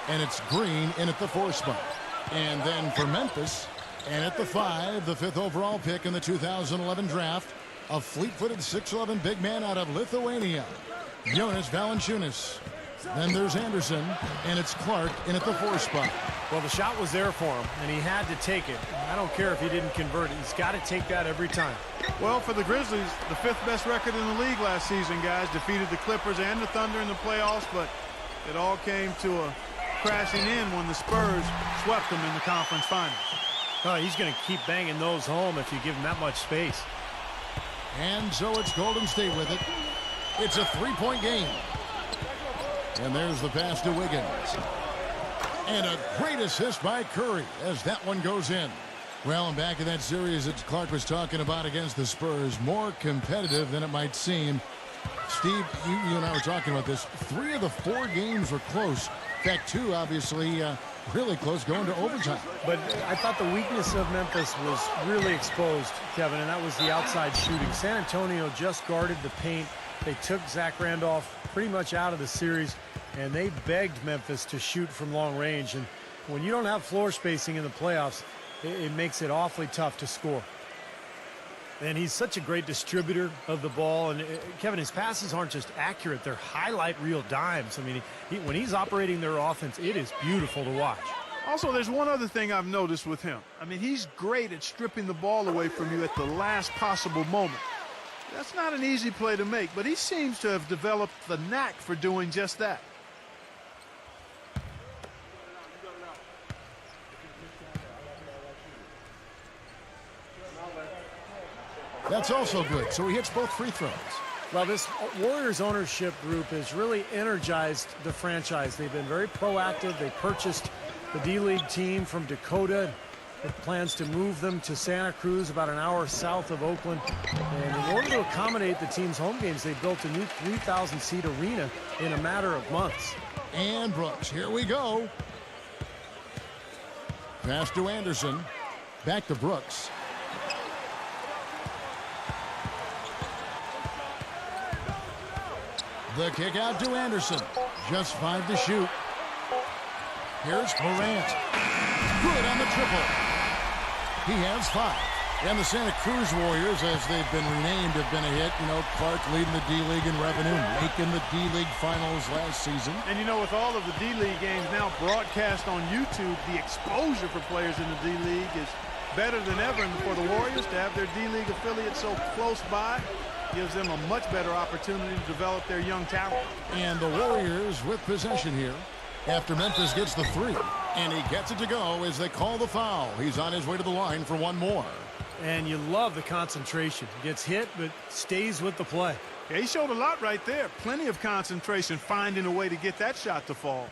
And it's Green in at the 4 spot. And then for Memphis, and at the 5, the 5th overall pick in the 2011 draft, a fleet-footed 6'11" big man out of Lithuania, Jonas Valanciunas. Then there's Anderson, and it's Clark in at the 4 spot. Well, the shot was there for him, and he had to take it. I don't care if he didn't convert it. He's got to take that every time. Well, for the Grizzlies, the 5th best record in the league last season, guys. Defeated the Clippers and the Thunder in the playoffs, but it all came to a crashing in when the Spurs swept them in the conference finals. Oh, he's going to keep banging those home if you give him that much space. And so it's Golden State with it. It's a 3-point game. And there's the pass to Wiggins. And a great assist by Curry as that one goes in. Well, and back in that series that Clark was talking about against the Spurs, more competitive than it might seem. Steve, you and I were talking about this. 3 of the 4 games were close. In fact, 2 obviously really close, going to overtime. But I thought the weakness of Memphis was really exposed, Kevin, and that was the outside shooting. San Antonio just guarded the paint. They took Zach Randolph pretty much out of the series, and they begged Memphis to shoot from long range. And when you don't have floor spacing in the playoffs, it makes it awfully tough to score. And he's such a great distributor of the ball. And Kevin, his passes aren't just accurate, they're highlight reel dimes. I mean, when he's operating their offense, it is beautiful to watch. Also, there's one other thing I've noticed with him. I mean, he's great at stripping the ball away from you at the last possible moment. That's not an easy play to make, but he seems to have developed the knack for doing just that. That's also good, so he hits both free throws. Well, this Warriors ownership group has really energized the franchise. They've been very proactive. They purchased the D-League team from Dakota with plans to move them to Santa Cruz, about an hour south of Oakland. And in order to accommodate the team's home games, they built a new 3,000-seat arena in a matter of months. And Brooks, here we go. Pass to Anderson. Back to Brooks. The kick out to Anderson. Just 5 to shoot. Here's Morant. Good on the triple. He has 5. And the Santa Cruz Warriors, as they've been renamed, have been a hit. You know, Clark leading the D-League in revenue, making the D-League finals last season. And, you know, with all of the D-League games now broadcast on YouTube, the exposure for players in the D-League is better than ever. And for the Warriors to have their D-League affiliate so close by gives them a much better opportunity to develop their young talent. And the Warriors with possession here after Memphis gets the 3. And he gets it to go as they call the foul. He's on his way to the line for one more. And you love the concentration. Gets hit, but stays with the play. Yeah, he showed a lot right there. Plenty of concentration, finding a way to get that shot to fall.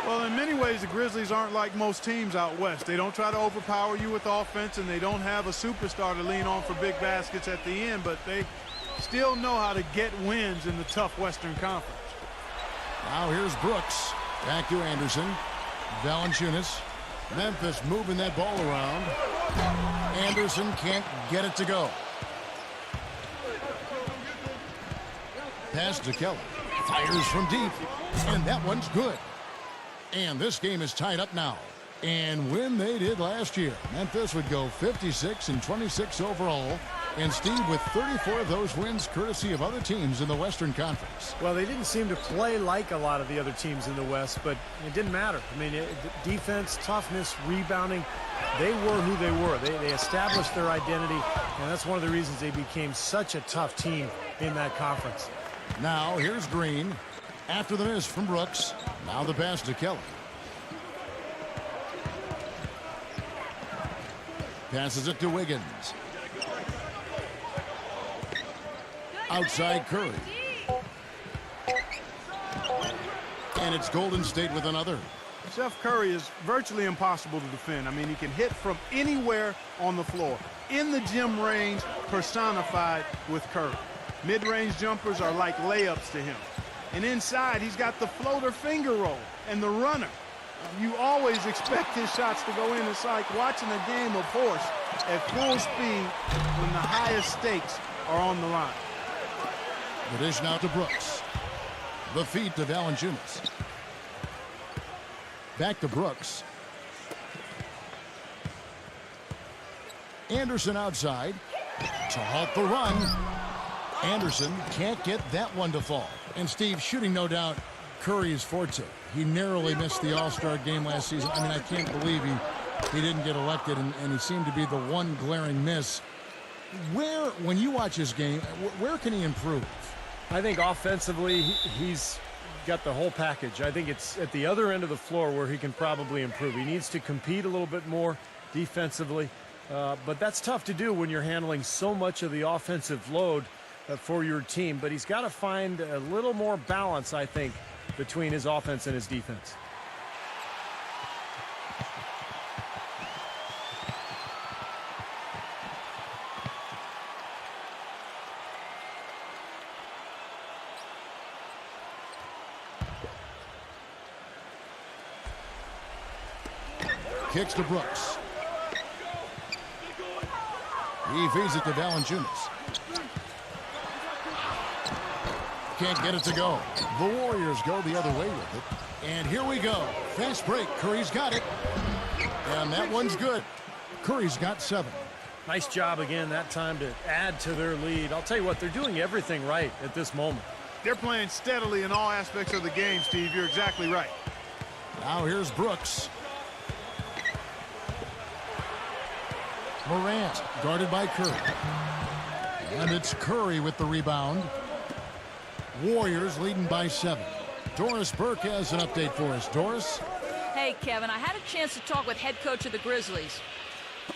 Well, in many ways, the Grizzlies aren't like most teams out west. They don't try to overpower you with offense, and they don't have a superstar to lean on for big baskets at the end, but they still know how to get wins in the tough Western Conference. Now here's Brooks. Back to Anderson. Valanciunas. Memphis moving that ball around. Anderson can't get it to go. Pass to Kelly. Fires from deep. And that one's good. And this game is tied up now. And when they did last year, Memphis would go 56-26 overall. And Steve, with 34 of those wins courtesy of other teams in the Western Conference. Well, they didn't seem to play like a lot of the other teams in the West, but it didn't matter. I mean, defense, toughness, rebounding, they were who they were. They established their identity, and that's one of the reasons they became such a tough team in that conference. Now, here's Green. After the miss from Brooks, now the pass to Kelly. Passes it to Wiggins. Outside Curry. And it's Golden State with another. Steph Curry is virtually impossible to defend. I mean, he can hit from anywhere on the floor. In the gym range, personified with Curry. Mid-range jumpers are like layups to him. And inside, he's got the floater finger roll and the runner. You always expect his shots to go in. It's like watching a game of horse at full speed when the highest stakes are on the line. The dish now to Brooks. The feed to Valanciunas. Back to Brooks. Anderson outside to halt the run. Anderson can't get that one to fall. And Steve, shooting no doubt Curry's forte. He narrowly missed the All-Star game last season. I mean, I can't believe he didn't get elected, and he seemed to be the one glaring miss. When you watch his game, where can he improve? I think offensively, he's got the whole package. I think it's at the other end of the floor where he can probably improve. He needs to compete a little bit more defensively, but that's tough to do when you're handling so much of the offensive load for your team. But he's got to find a little more balance, I think, between his offense and his defense. Kicks to Brooks. He feeds it to Valanciunas. Can't get it to go. The Warriors go the other way with it. And here we go. Fast break. Curry's got it. And that one's good. Curry's got 7. Nice job again that time to add to their lead. I'll tell you what, they're doing everything right at this moment. They're playing steadily in all aspects of the game, Steve. You're exactly right. Now here's Brooks. Morant guarded by Curry. And it's Curry with the rebound. Warriors leading by 7. Doris Burke has an update for us. Doris? Hey, Kevin, I had a chance to talk with head coach of the Grizzlies.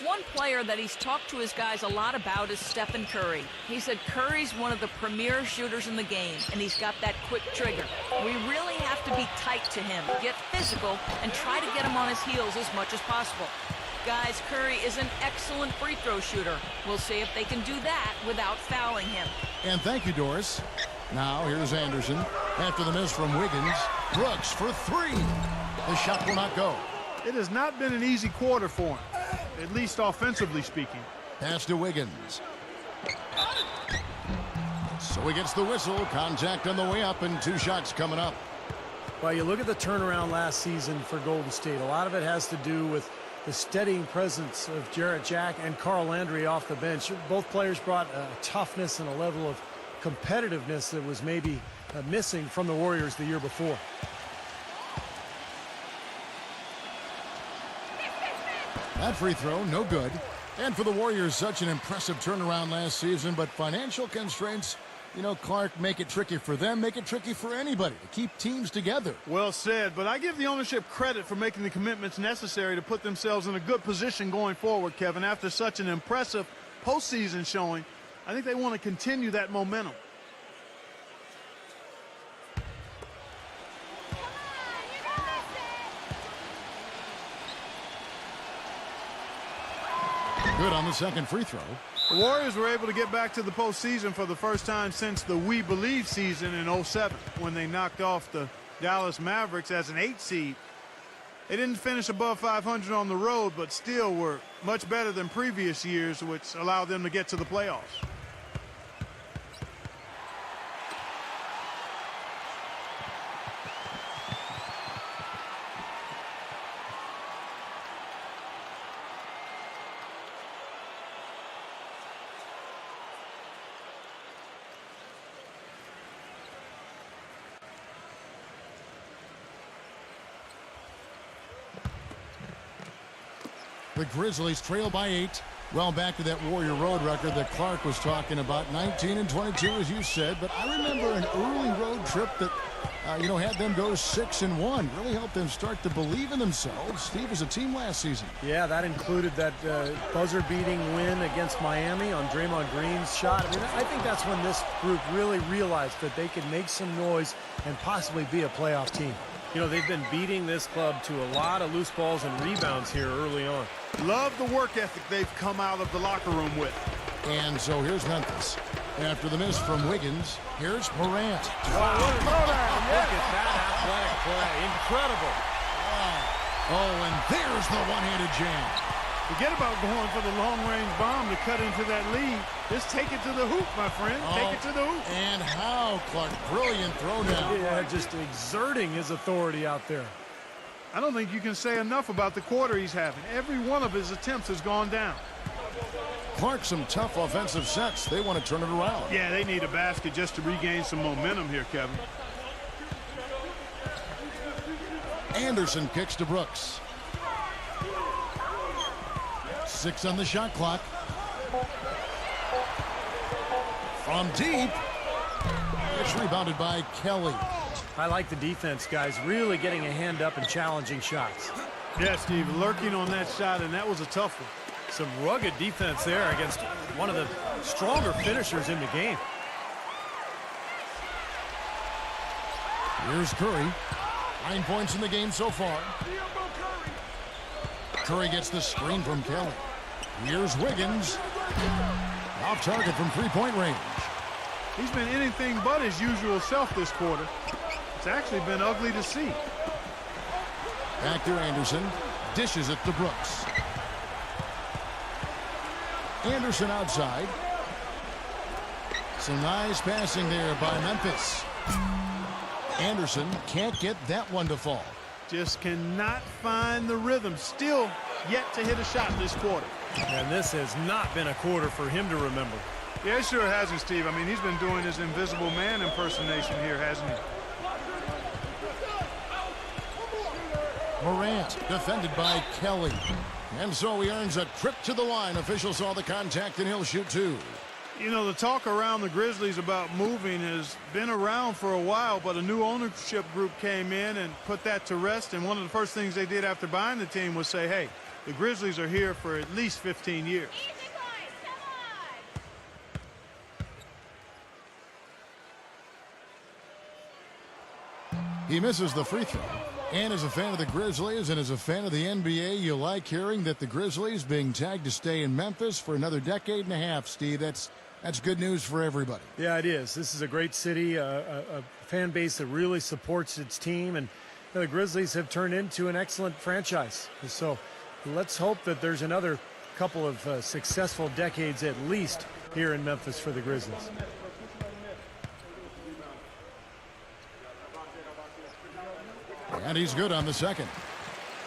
One player that he's talked to his guys a lot about is Stephen Curry. He said Curry's one of the premier shooters in the game, and he's got that quick trigger. We really have to be tight to him, get physical, and try to get him on his heels as much as possible. Guys, Curry is an excellent free throw shooter. We'll see if they can do that without fouling him. And thank you, Doris. Now here's Anderson. After the miss from Wiggins, Brooks for 3. The shot will not go. It has not been an easy quarter for him, at least offensively speaking. Pass to Wiggins. So he gets the whistle. Contact on the way up, and 2 shots coming up. Well, you look at the turnaround last season for Golden State. A lot of it has to do with the steadying presence of Jarrett Jack and Carl Landry off the bench. Both players brought a toughness and a level of competitiveness that was maybe missing from the Warriors the year before. That free throw, no good. And for the Warriors, such an impressive turnaround last season, but financial constraints, you know, Clark, make it tricky for them, make it tricky for anybody to keep teams together. Well said, but I give the ownership credit for making the commitments necessary to put themselves in a good position going forward, Kevin. After such an impressive postseason showing, I think they want to continue that momentum. Good on the second free throw. The Warriors were able to get back to the postseason for the first time since the We Believe season in 07, when they knocked off the Dallas Mavericks as an 8 seed. They didn't finish above 500 on the road, but still were much better than previous years, which allowed them to get to the playoffs. The Grizzlies trail by 8. Well, back to that Warrior road record that Clark was talking about, 19-22, as you said. But I remember an early road trip that, had them go 6-1. Really helped them start to believe in themselves. Steve, was a team last season. Yeah, that included that buzzer-beating win against Miami on Draymond Green's shot. I mean, I think that's when this group really realized that they could make some noise and possibly be a playoff team. You know, they've been beating this club to a lot of loose balls and rebounds here early on. Love the work ethic they've come out of the locker room with. And so here's Memphis. After the miss from Wiggins, here's Morant. Wow, look at that athletic play. Incredible. Oh, and there's the one-handed jam. Forget about going for the long-range bomb to cut into that lead. Just take it to the hoop, my friend. Take it to the hoop. And how, Clark? Brilliant throwdown. Yeah, just exerting his authority out there. I don't think you can say enough about the quarter he's having. Every one of his attempts has gone down. Clark, some tough offensive sets. They want to turn it around. Yeah, they need a basket just to regain some momentum here, Kevin. Anderson kicks to Brooks. 6 on the shot clock. From deep. It's rebounded by Kelly. I like the defense, guys, really getting a hand up and challenging shots. Yeah, Steve, lurking on that shot, and that was a tough one. Some rugged defense there against one of the stronger finishers in the game. Here's Curry. 9 points in the game so far. Curry gets the screen from Kelly. Here's Wiggins. Off target from three-point range. He's been anything but his usual self this quarter. It's actually been ugly to see. Back to Anderson. Dishes it to Brooks. Anderson outside. Some nice passing there by Memphis. Anderson can't get that one to fall. Just cannot find the rhythm. Still yet to hit a shot this quarter. And this has not been a quarter for him to remember. Yeah, it sure hasn't, Steve. I mean, he's been doing his invisible man impersonation here, hasn't he? Morant defended by Kelly. And so he earns a trip to the line. Officials saw the contact and he'll shoot 2. You know, the talk around the Grizzlies about moving has been around for a while, but a new ownership group came in and put that to rest. And one of the first things they did after buying the team was say, hey, the Grizzlies are here for at least 15 years. He misses the free throw. And as a fan of the Grizzlies and as a fan of the NBA, you like hearing that the Grizzlies being tagged to stay in Memphis for another decade and a half, Steve. That's good news for everybody. Yeah, it is. This is a great city, a fan base that really supports its team, and the Grizzlies have turned into an excellent franchise. So let's hope that there's another couple of successful decades at least here in Memphis for the Grizzlies. And he's good on the second.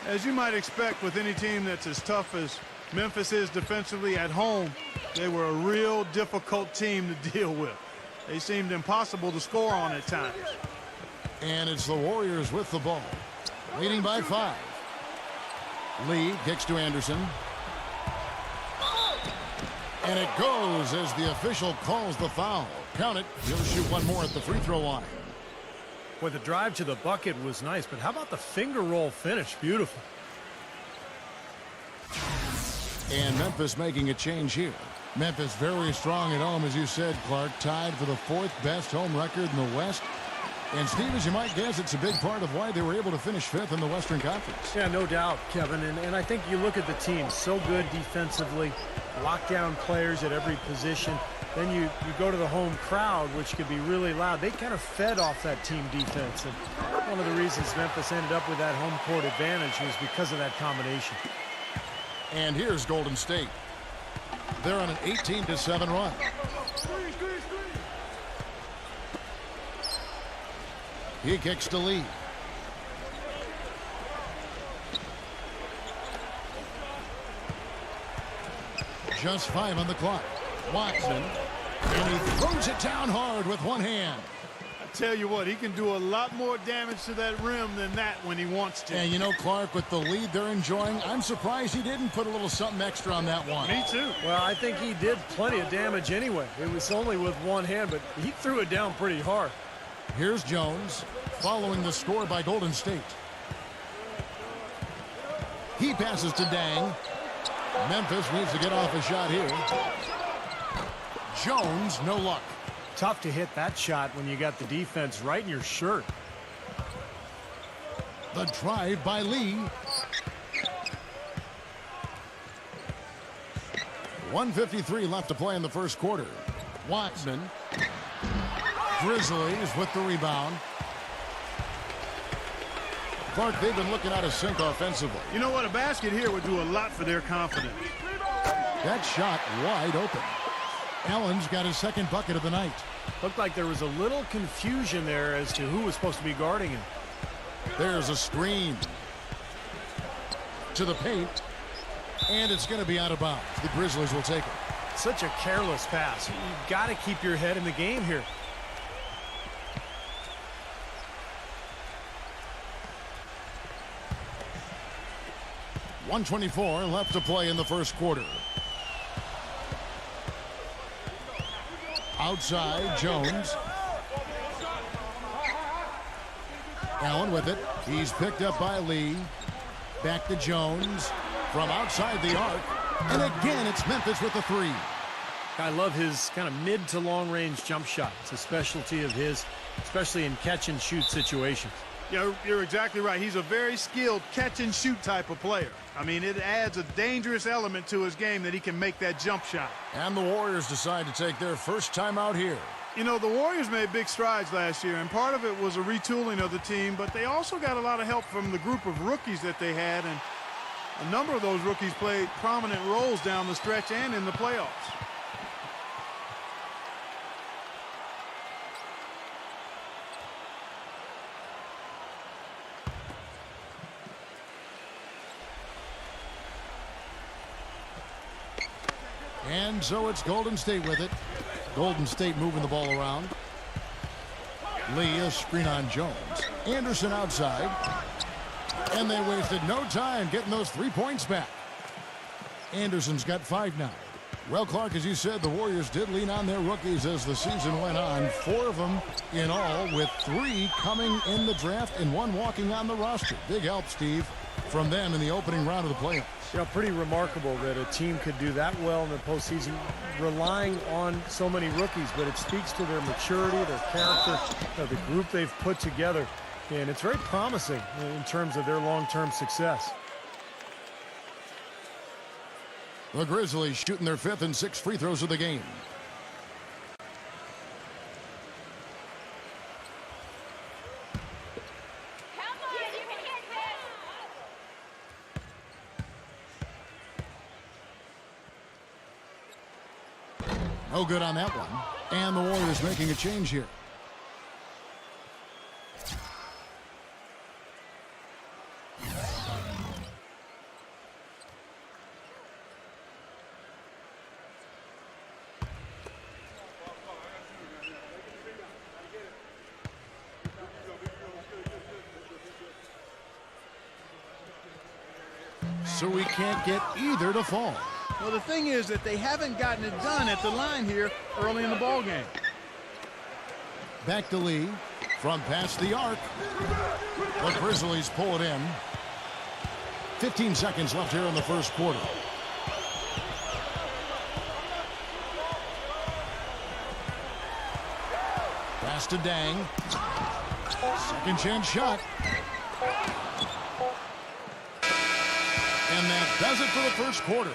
As you might expect with any team that's as tough as Memphis is defensively at home, they were a real difficult team to deal with. They seemed impossible to score on at times. And it's the Warriors with the ball, leading by 5. Lee kicks to Anderson. And it goes as the official calls the foul. Count it. He'll shoot one more at the free throw line. Well, the drive to the bucket was nice, but how about the finger roll finish? Beautiful. And Memphis making a change here. Memphis very strong at home, as you said, Clark. Tied for the 4th best home record in the West. And, Steve, as you might guess, it's a big part of why they were able to finish 5th in the Western Conference. Yeah, no doubt, Kevin. And I think you look at the team, so good defensively, lockdown players at every position. Then you go to the home crowd, which could be really loud. They kind of fed off that team defense. And one of the reasons Memphis ended up with that home court advantage was because of that combination. And here's Golden State. They're on an 18-7 run. He kicks to Lee. Just 5 on the clock. Watson. And he throws it down hard with one hand. I tell you what, he can do a lot more damage to that rim than that when he wants to. And you know, Clark, with the lead they're enjoying, I'm surprised he didn't put a little something extra on that one. Me too. Well, I think he did plenty of damage anyway. It was only with one hand, but he threw it down pretty hard. Here's Jones following the score by Golden State. He passes to Dang. Memphis needs to get off a shot here. Jones, no luck. Tough to hit that shot when you got the defense right in your shirt. The drive by Lee. 1:53 left to play in the first quarter. Watson. Grizzlies with the rebound. Clark, they've been looking out of sync offensively. You know what? A basket here would do a lot for their confidence. That shot wide open. Allen's got his second bucket of the night. Looked like there was a little confusion there as to who was supposed to be guarding him. There's a screen. To the paint. And it's going to be out of bounds. The Grizzlies will take it. Such a careless pass. You've got to keep your head in the game here. .124 left to play in the first quarter. Outside, Jones. Allen with it. He's picked up by Lee. Back to Jones. From outside the arc. And again, it's Memphis with the three. I love his kind of mid to long range jump shot. It's a specialty of his, especially in catch and shoot situations. Yeah, you're exactly right. He's a very skilled catch and shoot type of player. I mean, it adds a dangerous element to his game that he can make that jump shot. And the Warriors decide to take their first time out here. You know, the Warriors made big strides last year, and part of it was a retooling of the team, but they also got a lot of help from the group of rookies that they had, and a number of those rookies played prominent roles down the stretch and in the playoffs. And so it's Golden State with it. Golden State moving the ball around. Lee, a screen on Jones. Anderson outside. And they wasted no time getting those 3 points back. Anderson's got 5 now. Well, Clark, as you said, the Warriors did lean on their rookies as the season went on. 4 of them in all, with 3 coming in the draft and 1 walking on the roster. Big help, Steve, from them in the opening round of the playoffs. You know, pretty remarkable that a team could do that well in the postseason, relying on so many rookies, but it speaks to their maturity, their character, the group they've put together, and it's very promising in terms of their long-term success. The Grizzlies shooting their 5th and 6th free throws of the game. No good on that one. And the Warriors making a change here. So we can't get either to fall. Well, the thing is that they haven't gotten it done at the line here early in the ball game. Back to Lee from past the arc. The Grizzlies pull it in. 15 seconds left here in the first quarter. Pass to Dang. Second chance shot. And that does it for the first quarter.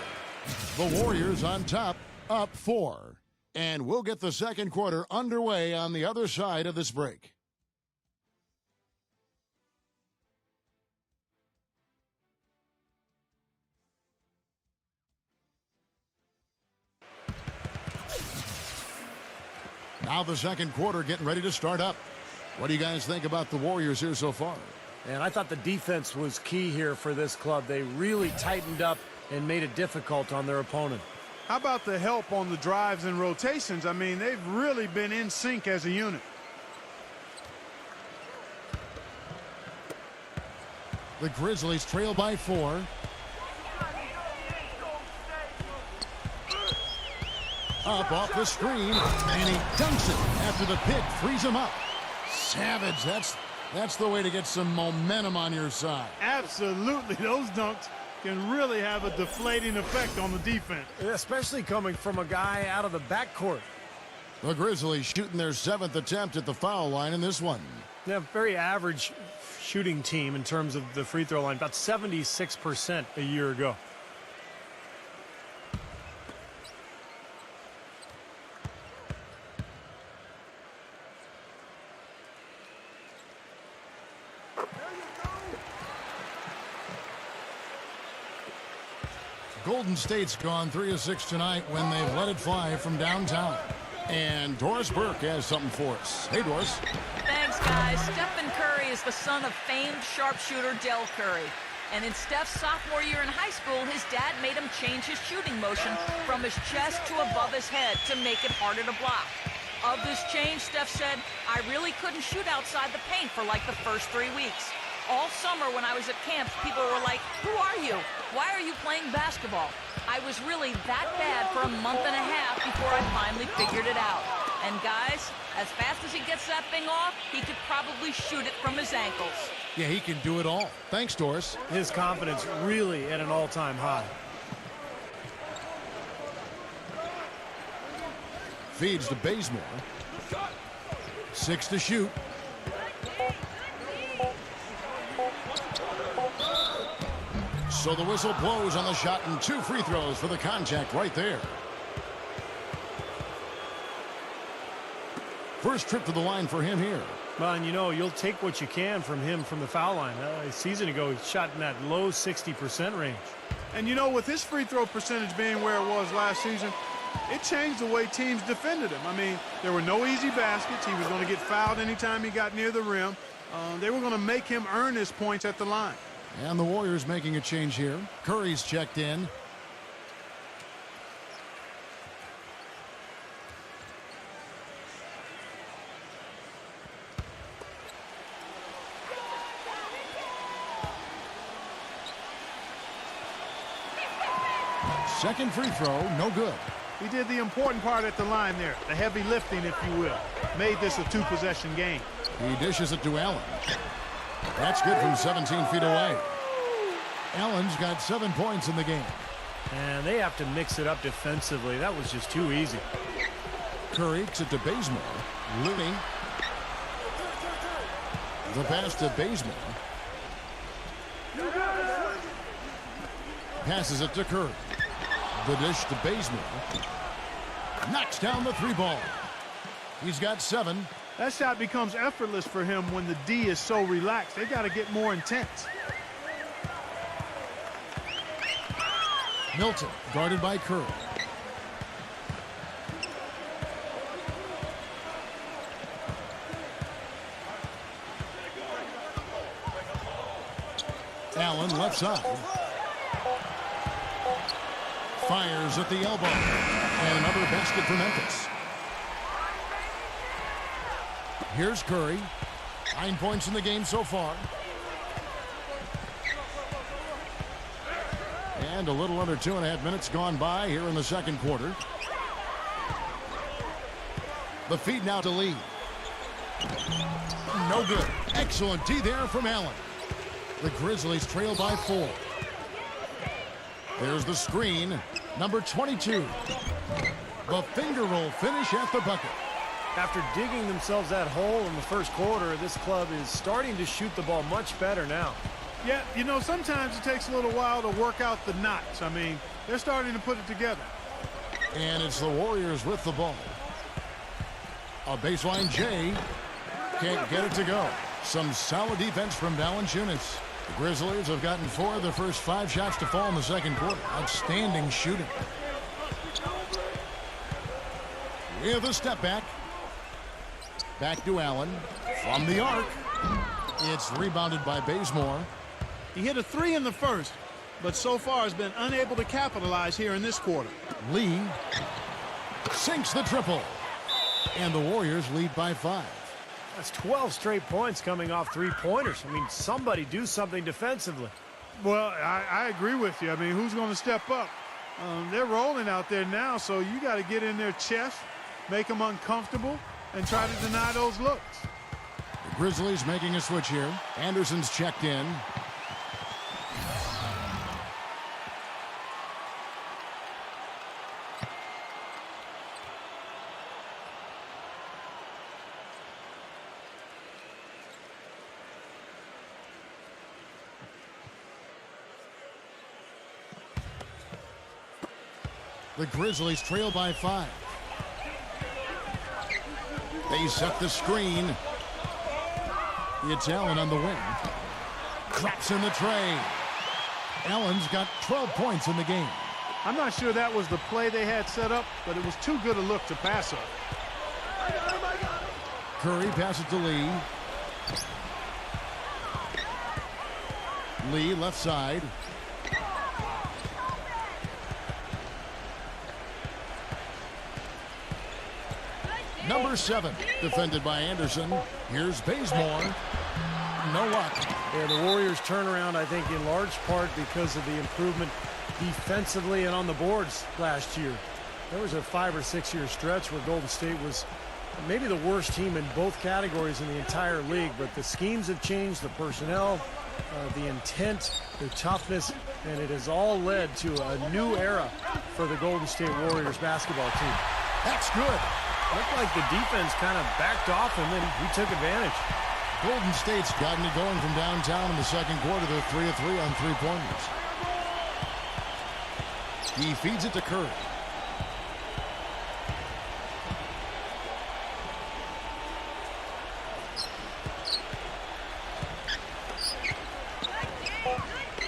The Warriors on top, up 4. And we'll get the second quarter underway on the other side of this break. Now the second quarter getting ready to start up. What do you guys think about the Warriors here so far? And I thought the defense was key here for this club. They really tightened up and made it difficult on their opponent. How about the help on the drives and rotations? I mean, they've really been in sync as a unit. The Grizzlies trail by 4. Up off the screen, and he dunks it after the pick frees him up. Savage, that's the way to get some momentum on your side. Absolutely, those dunks can really have a deflating effect on the defense. Especially coming from a guy out of the backcourt. The Grizzlies shooting their 7th attempt at the foul line in this one. Yeah, very average shooting team in terms of the free throw line, about 76% a year ago. Golden State's gone 3 of 6 tonight when they've let it fly from downtown. And Doris Burke has something for us. Hey, Doris. Thanks, guys. Stephen Curry is the son of famed sharpshooter Del Curry. And in Steph's sophomore year in high school, his dad made him change his shooting motion from his chest to above his head to make it harder to block. Of this change, Steph said, I really couldn't shoot outside the paint for like the first 3 weeks. All summer when I was at camps, people were like, who are you? Why are you playing basketball? I was really that bad for a month and a half before I finally figured it out. And guys, as fast as he gets that thing off, he could probably shoot it from his ankles. Yeah, he can do it all. Thanks, Doris. His confidence really at an all-time high. Feeds to Bazemore. 6 to shoot. So the whistle blows on the shot and 2 free throws for the contact right there. First trip to the line for him here. Well, and you know, you'll take what you can from him from the foul line. A season ago, he shot in that low 60% range. And you know, with his free throw percentage being where it was last season, it changed the way teams defended him. I mean, there were no easy baskets. He was going to get fouled anytime he got near the rim. They were going to make him earn his points at the line. And the Warriors making a change here. Curry's checked in. Second free throw, no good. He did the important part at the line there, the heavy lifting, if you will. Made this a 2-possession game. He dishes it to Allen. That's good from 17 feet away. Allen's got 7 points in the game. And they have to mix it up defensively. That was just too easy. Curry kicks it to Bazemore. Looney. The pass to Bazemore. Passes it to Curry. The dish to Bazemore. Knocks down the 3-ball. He's got 7. That shot becomes effortless for him when the D is so relaxed. They got to get more intense. Milton, guarded by Curry. Allen, left side. Fires at the elbow. And another basket for Memphis. Here's Curry. 9 points in the game so far. And a little under 2.5 minutes gone by here in the second quarter. The feed now to Lee. No good. Excellent D there from Allen. The Grizzlies trail by 4. There's the screen. Number 22. The finger roll finish at the bucket. After digging themselves that hole in the first quarter, this club is starting to shoot the ball much better now. Yeah, you know, sometimes it takes a little while to work out the knots. I mean, they're starting to put it together. And it's the Warriors with the ball. A baseline J. Can't get it to go. Some solid defense from Valanciunas. The Grizzlies have gotten 4 of their first 5 shots to fall in the second quarter. Outstanding shooting. With a step back. Back to Allen. From the arc. It's rebounded by Bazemore. He hit a 3 in the first, but so far has been unable to capitalize here in this quarter. Lee sinks the triple. And the Warriors lead by 5. That's 12 straight points coming off 3-pointers. I mean, somebody do something defensively. Well, I agree with you. I mean, who's going to step up? They're rolling out there now, so you got to get in their chest, make them uncomfortable, and try to deny those looks. The Grizzlies making a switch here. Anderson's checked in. The Grizzlies trail by 5. They set the screen. It's Allen on the wing. Drops in the tray. Allen's got 12 points in the game. I'm not sure that was the play they had set up, but it was too good a look to pass up. Curry passes to Lee. Lee left side. Number 7, defended by Anderson. Here's Bazemore. No luck. Yeah, the Warriors turnaround, I think, in large part because of the improvement defensively and on the boards last year. There was a 5 or 6 year stretch where Golden State was maybe the worst team in both categories in the entire league, but the schemes have changed, the personnel, the intent, the toughness, and it has all led to a new era for the Golden State Warriors basketball team. That's good. Looked like the defense kind of backed off, and then he took advantage. Golden State's gotten it going from downtown in the second quarter. They're 3 of 3 on three-pointers. He feeds it to Curry.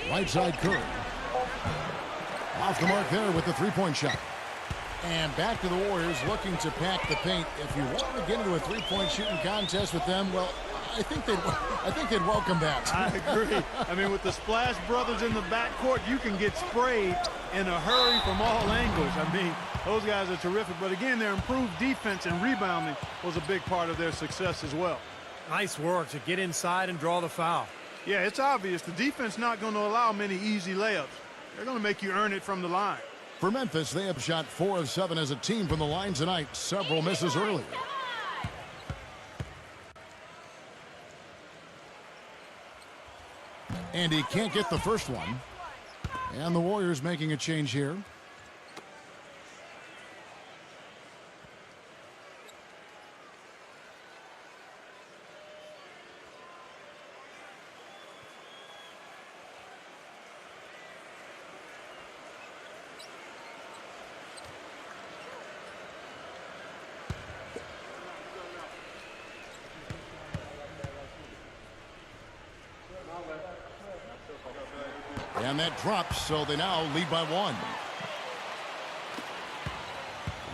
Right side Curry. Off the mark there with the three-point shot. And back to the Warriors looking to pack the paint. If you want to get into a three-point shooting contest with them, well, I think they'd welcome that. I agree. I mean, with the Splash Brothers in the backcourt, you can get sprayed in a hurry from all angles. I mean, those guys are terrific. But again, their improved defense and rebounding was a big part of their success as well. Nice work to get inside and draw the foul. Yeah, it's obvious. The defense not going to allow many easy layups. They're going to make you earn it from the line. For Memphis, they have shot 4 of 7 as a team from the line tonight. Several misses earlier. And he can't get the first one. And the Warriors making a change here. And that drops, so they now lead by 1.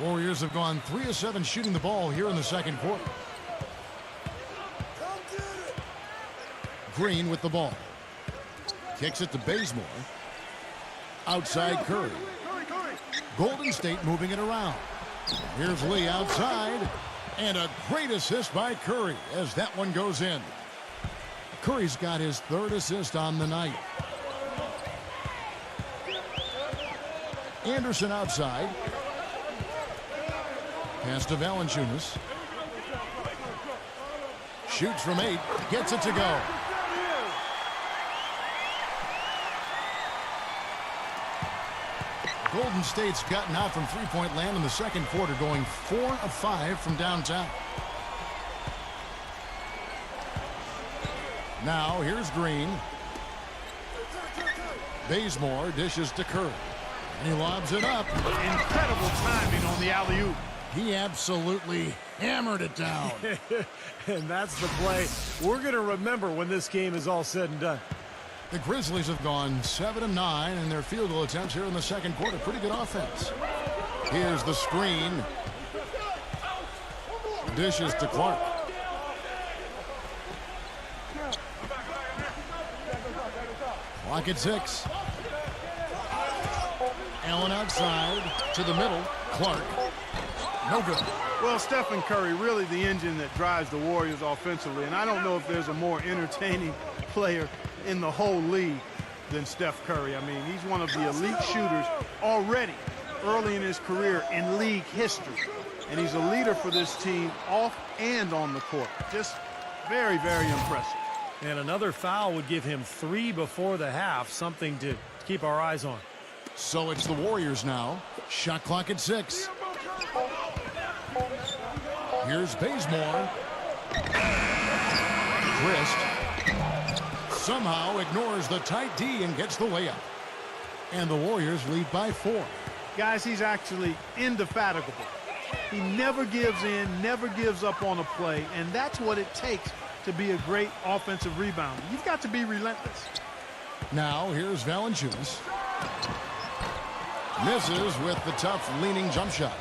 Warriors have gone 3 of 7 shooting the ball here in the second quarter. Green with the ball. Kicks it to Bazemore. Outside Curry. Golden State moving it around. Here's Lee outside. And a great assist by Curry as that one goes in. Curry's got his 3rd assist on the night. Anderson outside. Pass to Valanciunas. Shoots from 8. Gets it to go. Golden State's gotten out from three-point land in the second quarter, going 4 of 5 from downtown. Now here's Green. Bazemore dishes to Curry. And he lobs it up. Incredible timing on the alley-oop. He absolutely hammered it down. And that's the play we're going to remember when this game is all said and done. The Grizzlies have gone 7 of 9 in their field goal attempts here in the second quarter. Pretty good offense. Here's the screen. Dishes to Clark. Clock at 6. Allen outside to the middle. Clark. No good. Well, Stephen Curry, really the engine that drives the Warriors offensively. And I don't know if there's a more entertaining player in the whole league than Steph Curry. I mean, he's one of the elite shooters already early in his career in league history. And he's a leader for this team off and on the court. Just very, very impressive. And another foul would give him 3 before the half, something to keep our eyes on. So it's the Warriors now. Shot clock at 6. Here's Bazemore. Wrist. Somehow ignores the tight D and gets the layup. And the Warriors lead by 4. Guys, he's actually indefatigable. He never gives in, never gives up on a play, and that's what it takes to be a great offensive rebounder. You've got to be relentless. Now here's Valanciunas. Misses with the tough leaning jump shot.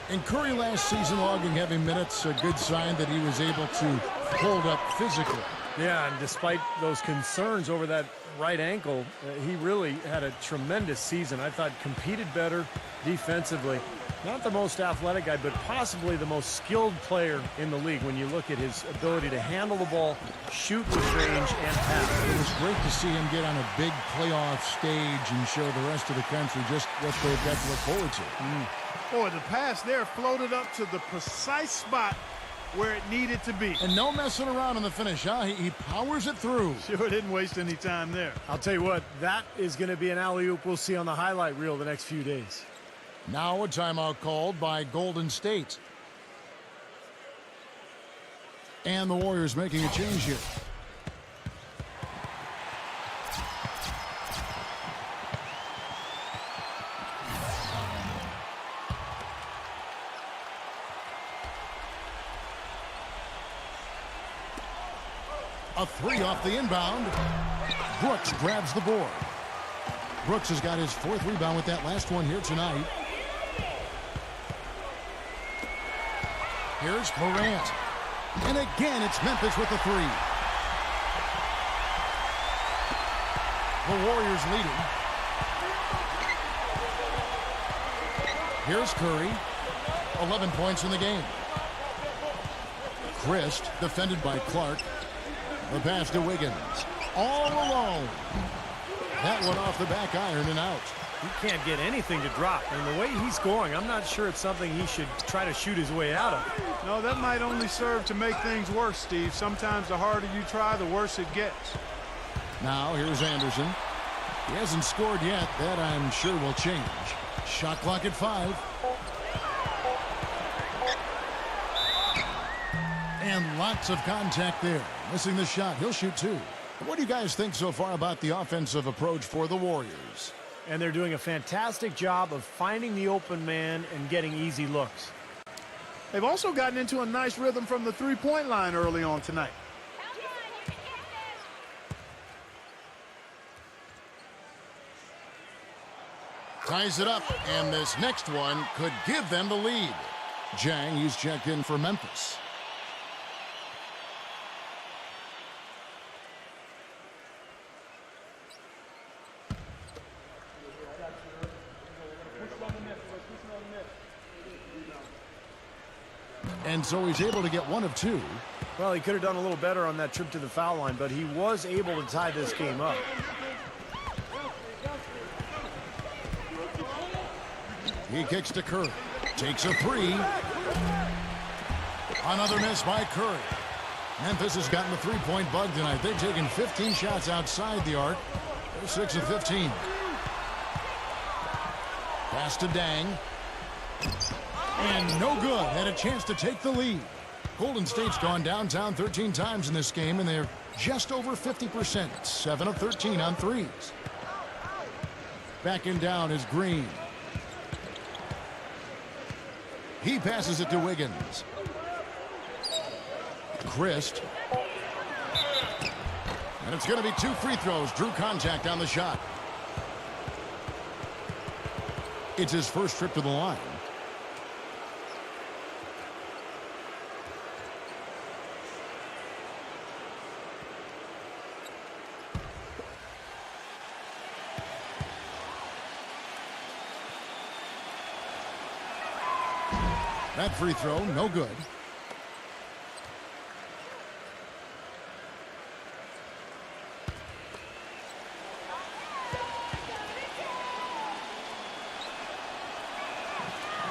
And Curry last season logging heavy minutes, a good sign that he was able to hold up physically. Yeah, and despite those concerns over that right ankle, he really had a tremendous season. I thought competed better defensively. Not the most athletic guy, but possibly the most skilled player in the league when you look at his ability to handle the ball, shoot with range, and pass. It was great to see him get on a big playoff stage and show the rest of the country just what they've got to look forward to. Boy, the pass there floated up to the precise spot where it needed to be. And no messing around in the finish, huh? He powers it through. Sure didn't waste any time there. I'll tell you what, that is going to be an alley-oop we'll see on the highlight reel the next few days. Now a timeout called by Golden State. And the Warriors making a change here. A three off the inbound. Brooks grabs the board. Brooks has got his fourth rebound with that last one here tonight. Here's Morant. And again, it's Memphis with the three. The Warriors leading. Here's Curry. 11 points in the game. Christ, defended by Clark. The pass to Wiggins. All alone. That one off the back iron and out. He can't get anything to drop. And the way he's scoring, I'm not sure it's something he should try to shoot his way out of. No, that might only serve to make things worse, Steve. Sometimes the harder you try, the worse it gets. Now here's Anderson. He hasn't scored yet. That I'm sure will change. Shot clock at 5. And lots of contact there. Missing the shot. He'll shoot 2. What do you guys think so far about the offensive approach for the Warriors? And they're doing a fantastic job of finding the open man and getting easy looks. They've also gotten into a nice rhythm from the three-point line early on tonight. Ties it up, and this next one could give them the lead. Jang, he's checked in for Memphis. And so he's able to get 1 of 2. Well, he could have done a little better on that trip to the foul line, but he was able to tie this game up. He kicks to Curry. Takes a 3. Another miss by Curry. Memphis has gotten the three-point bug tonight. They've taken 15 shots outside the arc. They're 6 of 15. Pass to Dang. And no good. Had a chance to take the lead. Golden State's gone downtown 13 times in this game, and they're just over 50%. 7 of 13 on threes. Backing down is Green. He passes it to Wiggins. Christ. And it's going to be 2 free throws. Drew contact on the shot. It's his first trip to the line. That free throw, no good.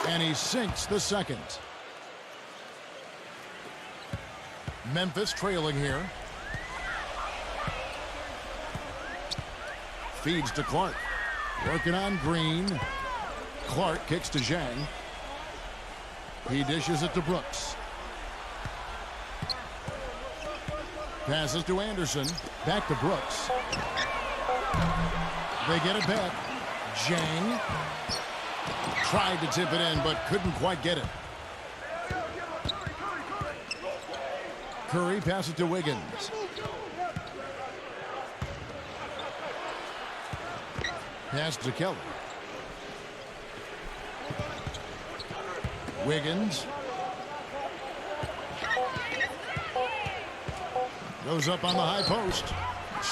And he sinks the second. Memphis trailing here. Feeds to Clark. Working on Green. Clark kicks to Zhang. He dishes it to Brooks. Passes to Anderson. Back to Brooks. They get it back. Zhang tried to tip it in, but couldn't quite get it. Curry passes to Wiggins. Pass to Kelly. Wiggins. Goes up on the high post.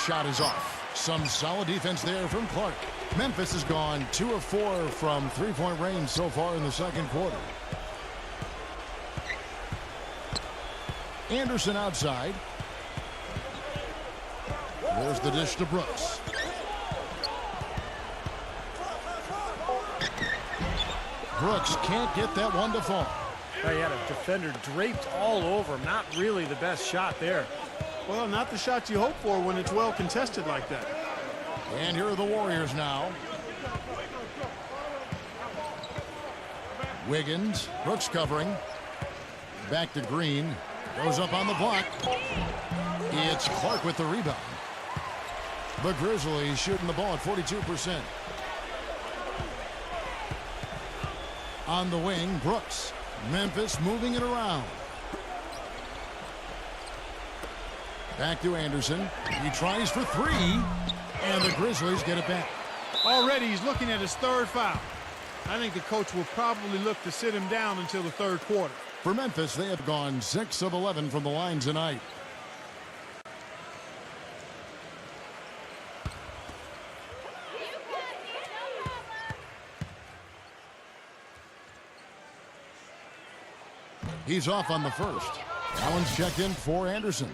Shot is off. Some solid defense there from Clark. Memphis has gone 2 of 4 from three-point range so far in the second quarter. Anderson outside. There's the dish to Brooks. Brooks can't get that one to fall. He had a defender draped all over him. Not really the best shot there. Well, not the shot you hope for when it's well contested like that. And here are the Warriors now. Wiggins. Brooks covering. Back to Green. Goes up on the block. It's Clark with the rebound. The Grizzlies shooting the ball at 42%. On the wing, Brooks. Memphis moving it around. Back to Anderson. He tries for three. And the Grizzlies get it back. Already he's looking at his third foul. I think the coach will probably look to sit him down until the third quarter. For Memphis, they have gone 6 of 11 from the line tonight. He's off on the first. Allen's checked in for Anderson.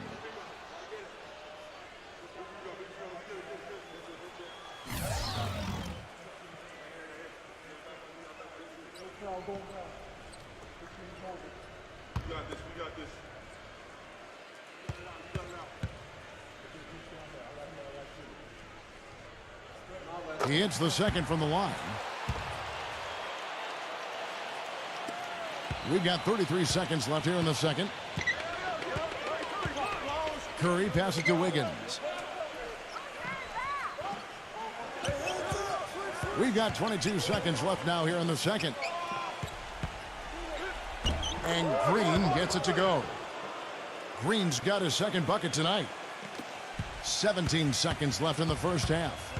He hits the second from the line. We've got 33 seconds left here in the second. Curry passes to Wiggins. We've got 22 seconds left now here in the second. And Green gets it to go. Green's got his second bucket tonight. 17 seconds left in the first half.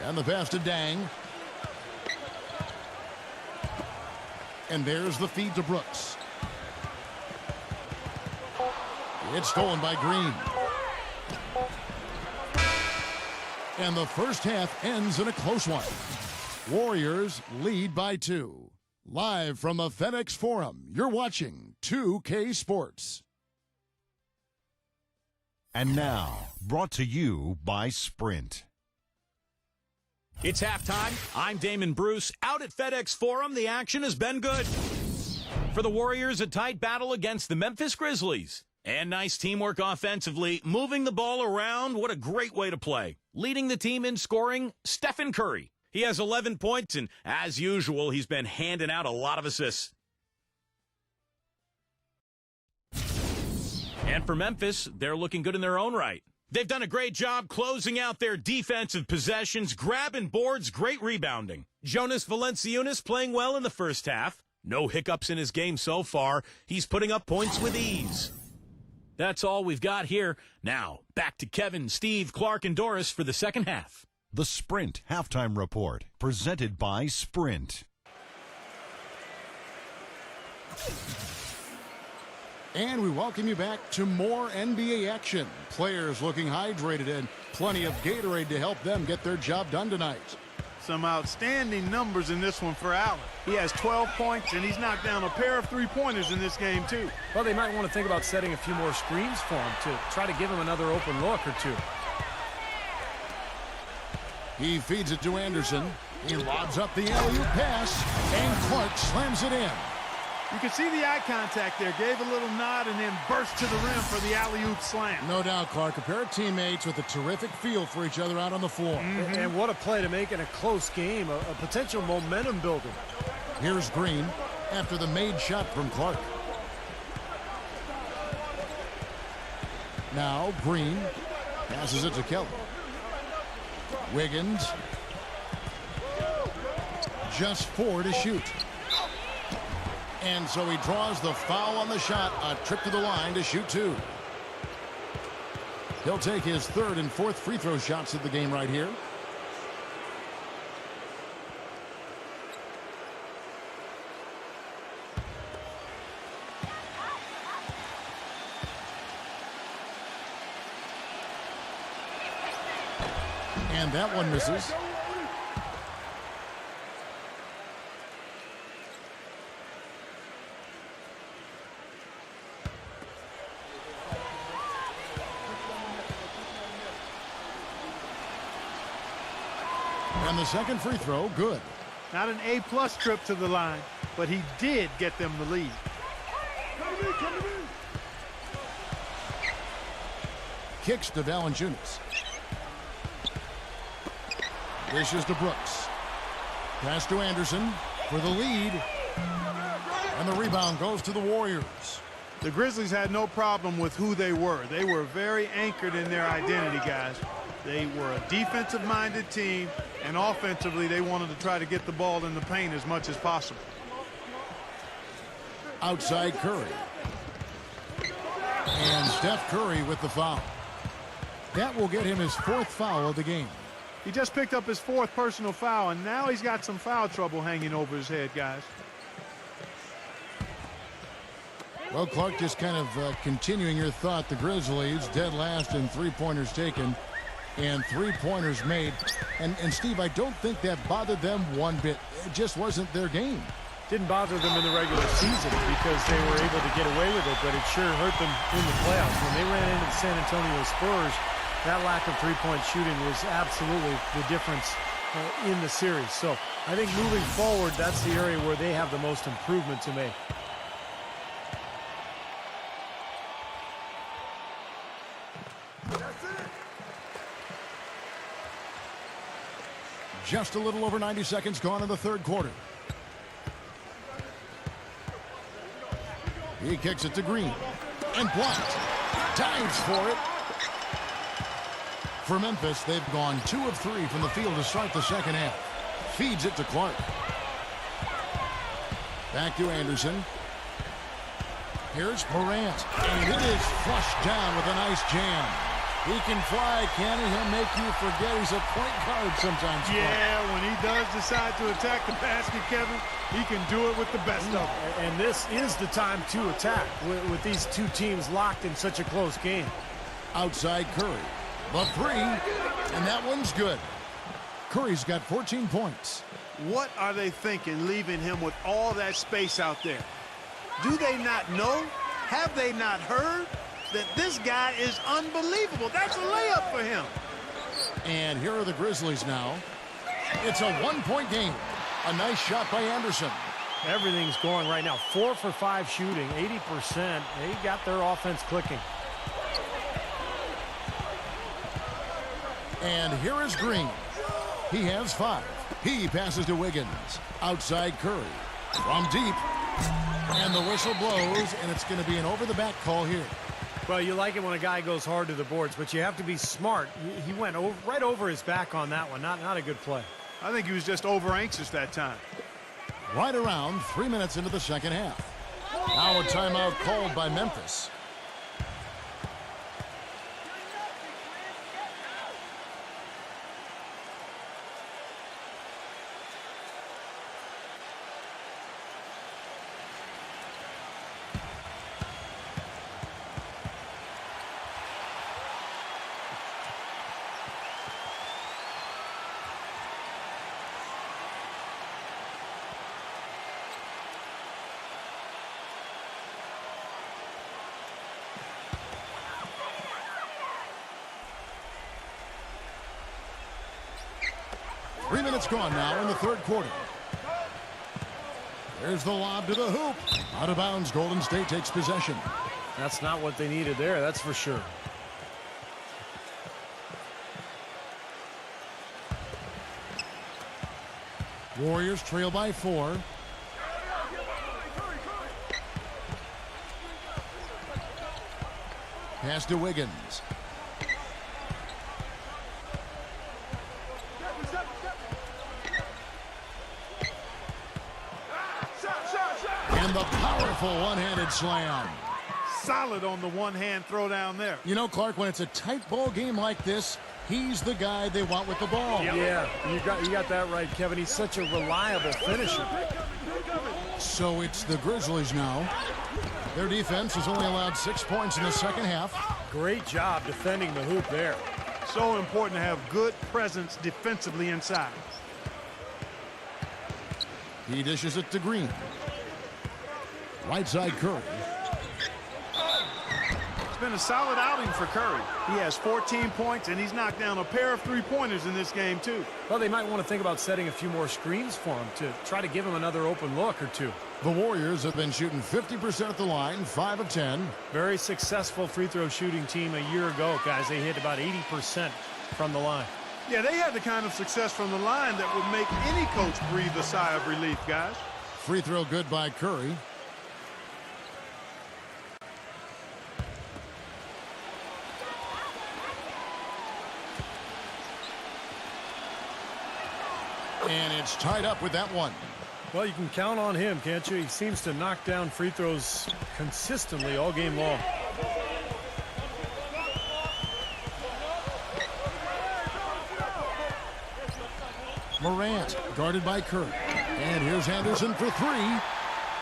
And the pass to Dang. And there's the feed to Brooks. It's stolen by Green. And the first half ends in a close one. Warriors lead by 2. Live from the FedEx Forum, you're watching 2K Sports. And now, brought to you by Sprint. It's halftime. I'm Damon Bruce. Out at FedEx Forum, the action has been good. For the Warriors, a tight battle against the Memphis Grizzlies. And nice teamwork offensively, moving the ball around. What a great way to play. Leading the team in scoring, Stephen Curry. He has 11 points, and as usual, he's been handing out a lot of assists. And for Memphis, they're looking good in their own right. They've done a great job closing out their defensive possessions, grabbing boards, great rebounding. Jonas Valanciunas playing well in the first half. No hiccups in his game so far. He's putting up points with ease. That's all we've got here. Now, back to Kevin, Steve, Clark, and Doris for the second half. The Sprint Halftime Report, presented by Sprint. And we welcome you back to more NBA action. Players looking hydrated and plenty of Gatorade to help them get their job done tonight. Some outstanding numbers in this one for Allen. He has 12 points, and he's knocked down a pair of three-pointers in this game, too. Well, they might want to think about setting a few more screens for him to try to give him another open look or two. He feeds it to Anderson. He lobs up the alley-oop pass, and Clark slams it in. You can see the eye contact there. Gave a little nod and then burst to the rim for the alley-oop slam. No doubt, Clark. A pair of teammates with a terrific feel for each other out on the floor. And what a play to make in a close game, a potential momentum builder. Here's Green after the made shot from Clark. Now Green passes it to Kelly. Wiggins. Just 4 to shoot. And so he draws the foul on the shot, a trip to the line to shoot 2. He'll take his 3rd and 4th free throw shots of the game right here. And that one misses. And the second free throw, good. Not an A+ trip to the line, but he did get them the lead. Kicks to Valanciunas. Dishes to Brooks. Pass to Anderson for the lead. And the rebound goes to the Warriors. The Grizzlies had no problem with who they were. They were very anchored in their identity, guys. They were a defensive-minded team, and offensively, they wanted to try to get the ball in the paint as much as possible. Outside Curry. And Steph Curry with the foul. That will get him his 4th foul of the game. He just picked up his 4th personal foul, and now he's got some foul trouble hanging over his head, guys. Well, Clark, just kind of continuing your thought, the Grizzlies dead last in three-pointers taken and three-pointers made. And Steve, I don't think that bothered them one bit. It just wasn't their game. Didn't bother them in the regular season because they were able to get away with it, but it sure hurt them in the playoffs. When they ran into the San Antonio Spurs, that lack of three-point shooting was absolutely the difference in the series. So I think moving forward, that's the area where they have the most improvement to make. Just a little over 90 seconds gone in the third quarter. He kicks it to Green. And blocked. Dives for it. For Memphis, they've gone 2 of 3 from the field to start the second half. Feeds it to Clark. Back to Anderson. Here's Morant. And it is flushed down with a nice jam. He can fly, can he? He'll make you forget he's a point guard sometimes. Yeah, when he does decide to attack the basket, Kevin, he can do it with the best of them. And this is the time to attack with these two teams locked in such a close game. Outside Curry. The three, and that one's good. Curry's got 14 points. What are they thinking, leaving him with all that space out there? Do they not know? Have they not heard that this guy is unbelievable? That's a layup for him. And here are the Grizzlies now. It's a one-point game. A nice shot by Anderson. Everything's going right now. 4 for 5 shooting, 80%. They got their offense clicking. And here is Green. He has 5. He passes to Wiggins. Outside Curry. From deep. And the whistle blows, and it's going to be an over-the-back call here. Well, you like it when a guy goes hard to the boards, but you have to be smart. He went right over his back on that one. Not a good play. I think he was just over-anxious that time. Right around 3 minutes into the second half. Now a timeout called by Memphis. Three minutes gone now in the third quarter. There's the lob to the hoop. Out of bounds, Golden State takes possession. That's not what they needed there, that's for sure. Warriors trail by 4. Pass to Wiggins. And the powerful one-handed slam. Solid on the one-hand throw down there. You know, Clark, when it's a tight ball game like this, he's the guy they want with the ball. Yeah, you got that right, Kevin. He's such a reliable finisher. So it's the Grizzlies now. Their defense has only allowed 6 points in the second half. Great job defending the hoop there. So important to have good presence defensively inside. He dishes it to Green. Right side Curry. It's been a solid outing for Curry. He has 14 points, and he's knocked down a pair of three-pointers in this game, too. Well, they might want to think about setting a few more screens for him to try to give him another open look or two. The Warriors have been shooting 50% at the line, 5 of 10. Very successful free throw shooting team a year ago, guys. They hit about 80% from the line. Yeah, they had the kind of success from the line that would make any coach breathe a sigh of relief, guys. Free throw good by Curry. And it's tied up with that one. Well, you can count on him, can't you? He seems to knock down free throws consistently all game long. Morant guarded by Curry. And here's Anderson for three.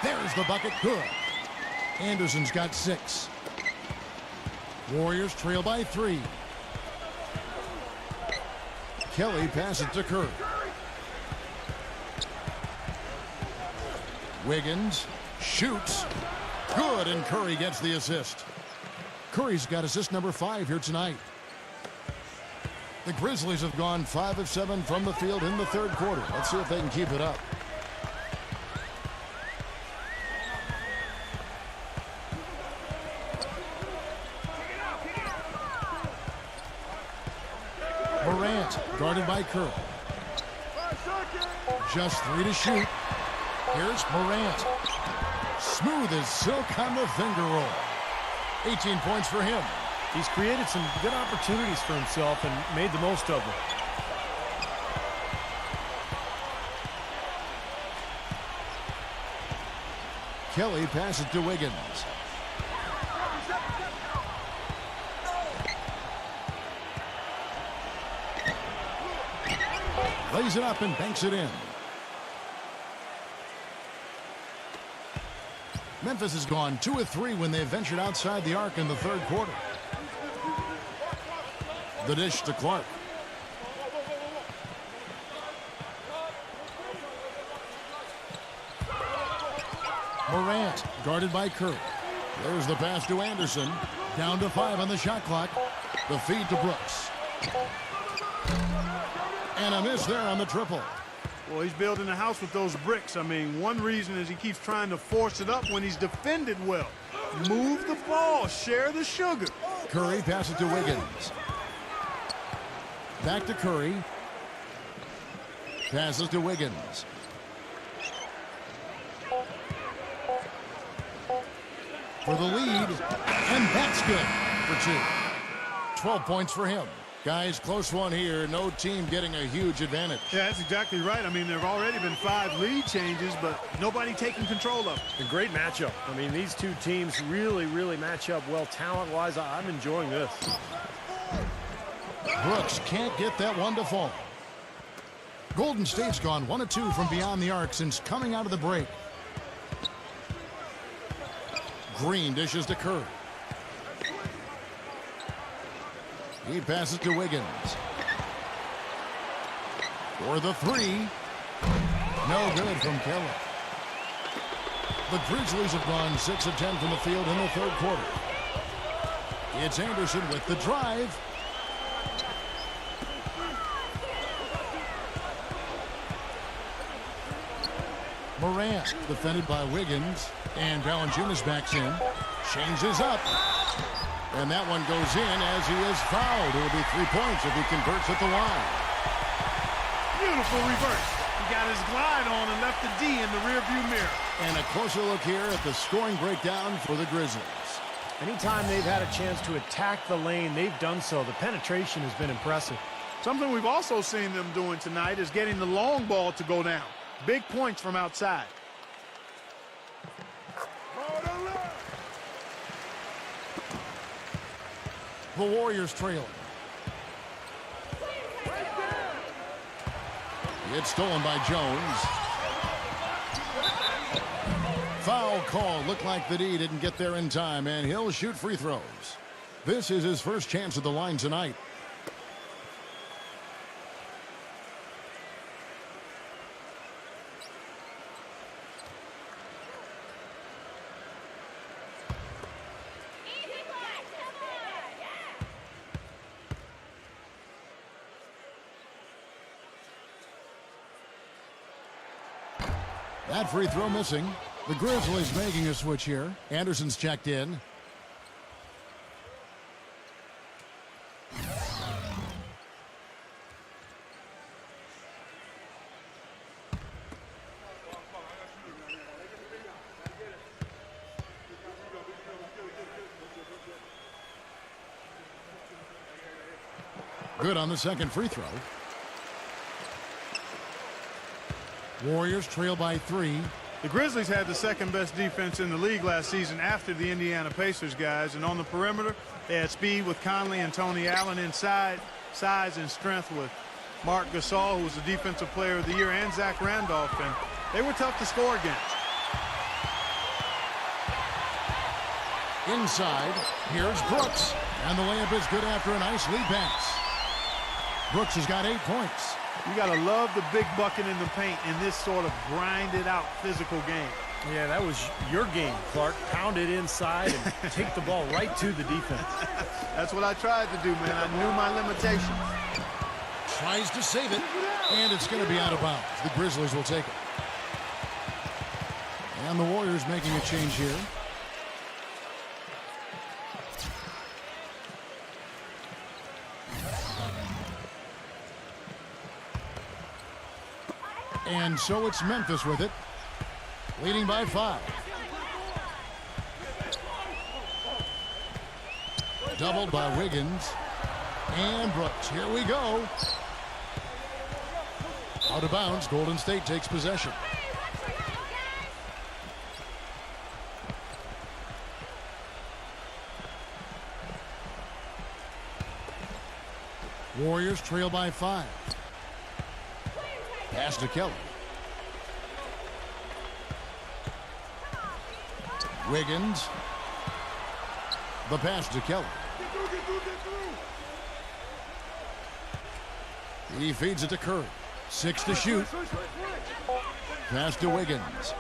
There's the bucket. Good. Anderson's got 6. Warriors trail by 3. Kelly passes to Curry. Wiggins shoots. Good, and Curry gets the assist. Curry's got assist number 5 here tonight. The Grizzlies have gone 5 of 7 from the field in the third quarter. Let's see if they can keep it up. Morant guarded by Curry. Just 3 to shoot. Here's Morant. Smooth as silk on the finger roll. 18 points for him. He's created some good opportunities for himself and made the most of them. Kelly passes to Wiggins. Lays it up and banks it in. Memphis has gone 2 of 3 when they ventured outside the arc in the third quarter. The dish to Clark. Morant guarded by Curry. There's the pass to Anderson. Down to 5 on the shot clock. The feed to Brooks. And a miss there on the triple. Well, he's building a house with those bricks. I mean, one reason is he keeps trying to force it up when he's defended well. Move the ball. Share the sugar. Curry passes to Wiggins. Back to Curry. Passes to Wiggins. For the lead. And that's good for 2. 12 points for him. Guys, close one here. No team getting a huge advantage. Yeah, that's exactly right. I mean, there have already been 5 lead changes, but nobody taking control of it. A great matchup. I mean, these two teams really match up well talent-wise. I'm enjoying this. Brooks can't get that one to fall. Golden State's gone 1 of 2 from beyond the arc since coming out of the break. Green dishes to Curry. He passes to Wiggins. For the 3. No good from Kelly. The Grizzlies have gone 6 of 10 from the field in the third quarter. It's Anderson with the drive. Morant defended by Wiggins. And Valanciunas backs in. Changes up. And that one goes in as he is fouled. It will be 3 points if he converts at the line. Beautiful reverse. He got his glide on and left the D in the rearview mirror. And a closer look here at the scoring breakdown for the Grizzlies. Anytime they've had a chance to attack the lane, they've done so. The penetration has been impressive. Something we've also seen them doing tonight is getting the long ball to go down. Big points from outside. The Warriors trailing. It's stolen by Jones. Foul call. Looked like the D didn't get there in time, and he'll shoot free throws. This is his first chance at the line tonight. That free throw missing. The Grizzlies making a switch here. Anderson's checked in. Good on the second free throw. Warriors trail by 3. The Grizzlies had the second best defense in the league last season after the Indiana Pacers guys, and on the perimeter they had speed with Conley and Tony Allen inside, size and strength with Marc Gasol, who was the defensive player of the year, and Zach Randolph, and they were tough to score against. Inside, here's Brooks, and the layup is good after a nice lead pass. Brooks has got 8 points. You got to love the big bucket in the paint in this sort of grinded out physical game. Yeah, that was your game, Clark. Pound it inside and take the ball right to the defense. That's what I tried to do, man. I knew my limitations. Tries to save it, and it's going to be out of bounds. The Grizzlies will take it. And the Warriors making a change here. And so it's Memphis with it, leading by 5. Doubled by Wiggins. And Brooks. Here we go. Out of bounds. Golden State takes possession. Warriors trail by 5. Pass to Kelly. Wiggins. The pass to Kelly. He feeds it to Curry. 6 to shoot. Pass to Wiggins.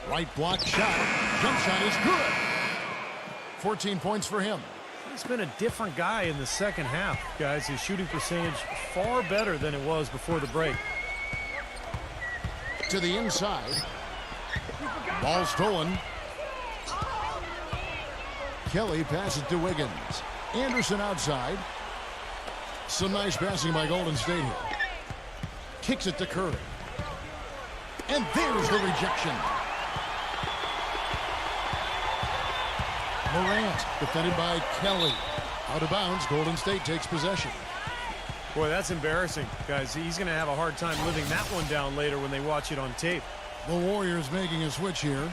Right block shot. Jump shot is good. 14 points for him. He's been a different guy in the second half, guys. His shooting percentage far better than it was before the break. To the inside. Ball stolen. Kelly passes to Wiggins. Anderson outside. Some nice passing by Golden State here. Kicks it to Curry. And there's the rejection. Morant defended by Kelly. Out of bounds. Golden State takes possession. Boy, that's embarrassing, guys. He's going to have a hard time living that one down later when they watch it on tape. The Warriors making a switch here.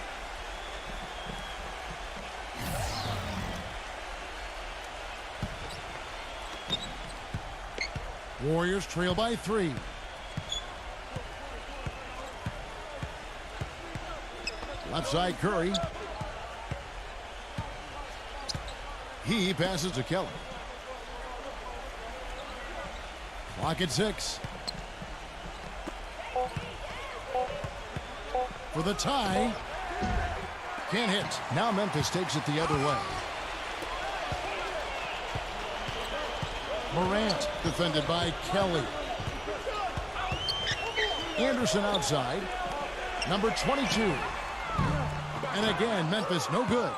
Warriors trail by 3. Left side Curry. He passes to Kelly. Clock at 6. For the tie. Can't hit. Now Memphis takes it the other way. Morant defended by Kelly. Anderson outside. Number 22. And again, Memphis no good.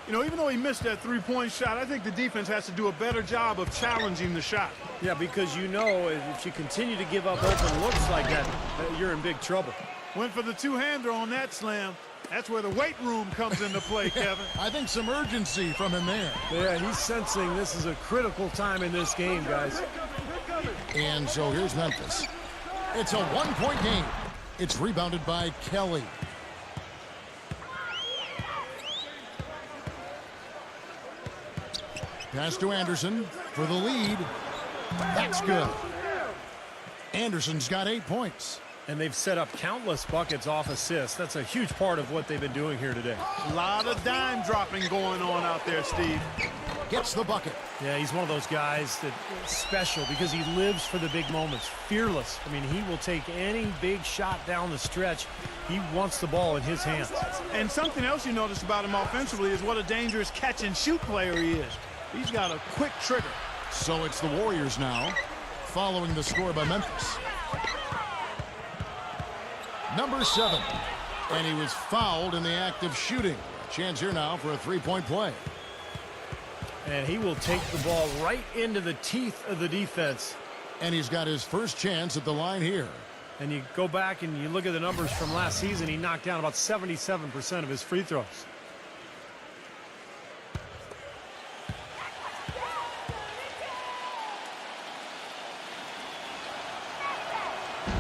You know, even though he missed that three-point shot, I think the defense has to do a better job of challenging the shot. Yeah, because you know if you continue to give up open looks like that, you're in big trouble. Went for the two-hander on that slam. That's where the weight room comes into play, Kevin. I think some urgency from him there. Yeah, he's sensing this is a critical time in this game, guys. And so here's Memphis. It's a one-point game. It's rebounded by Kelly. Pass to Anderson for the lead. That's good. Anderson's got 8 points. And they've set up countless buckets off assists. That's a huge part of what they've been doing here today. A lot of dime dropping going on out there, Steve. Gets the bucket. Yeah, he's one of those guys that's special because he lives for the big moments. Fearless. I mean, he will take any big shot down the stretch. He wants the ball in his hands. And something else you notice about him offensively is what a dangerous catch-and-shoot player he is. He's got a quick trigger. So it's the Warriors now, following the score by Memphis. number 7. And he was fouled in the act of shooting. Chance here now for a three-point play. And he will take the ball right into the teeth of the defense. And he's got his first chance at the line here. And you go back and you look at the numbers from last season, he knocked down about 77% of his free throws.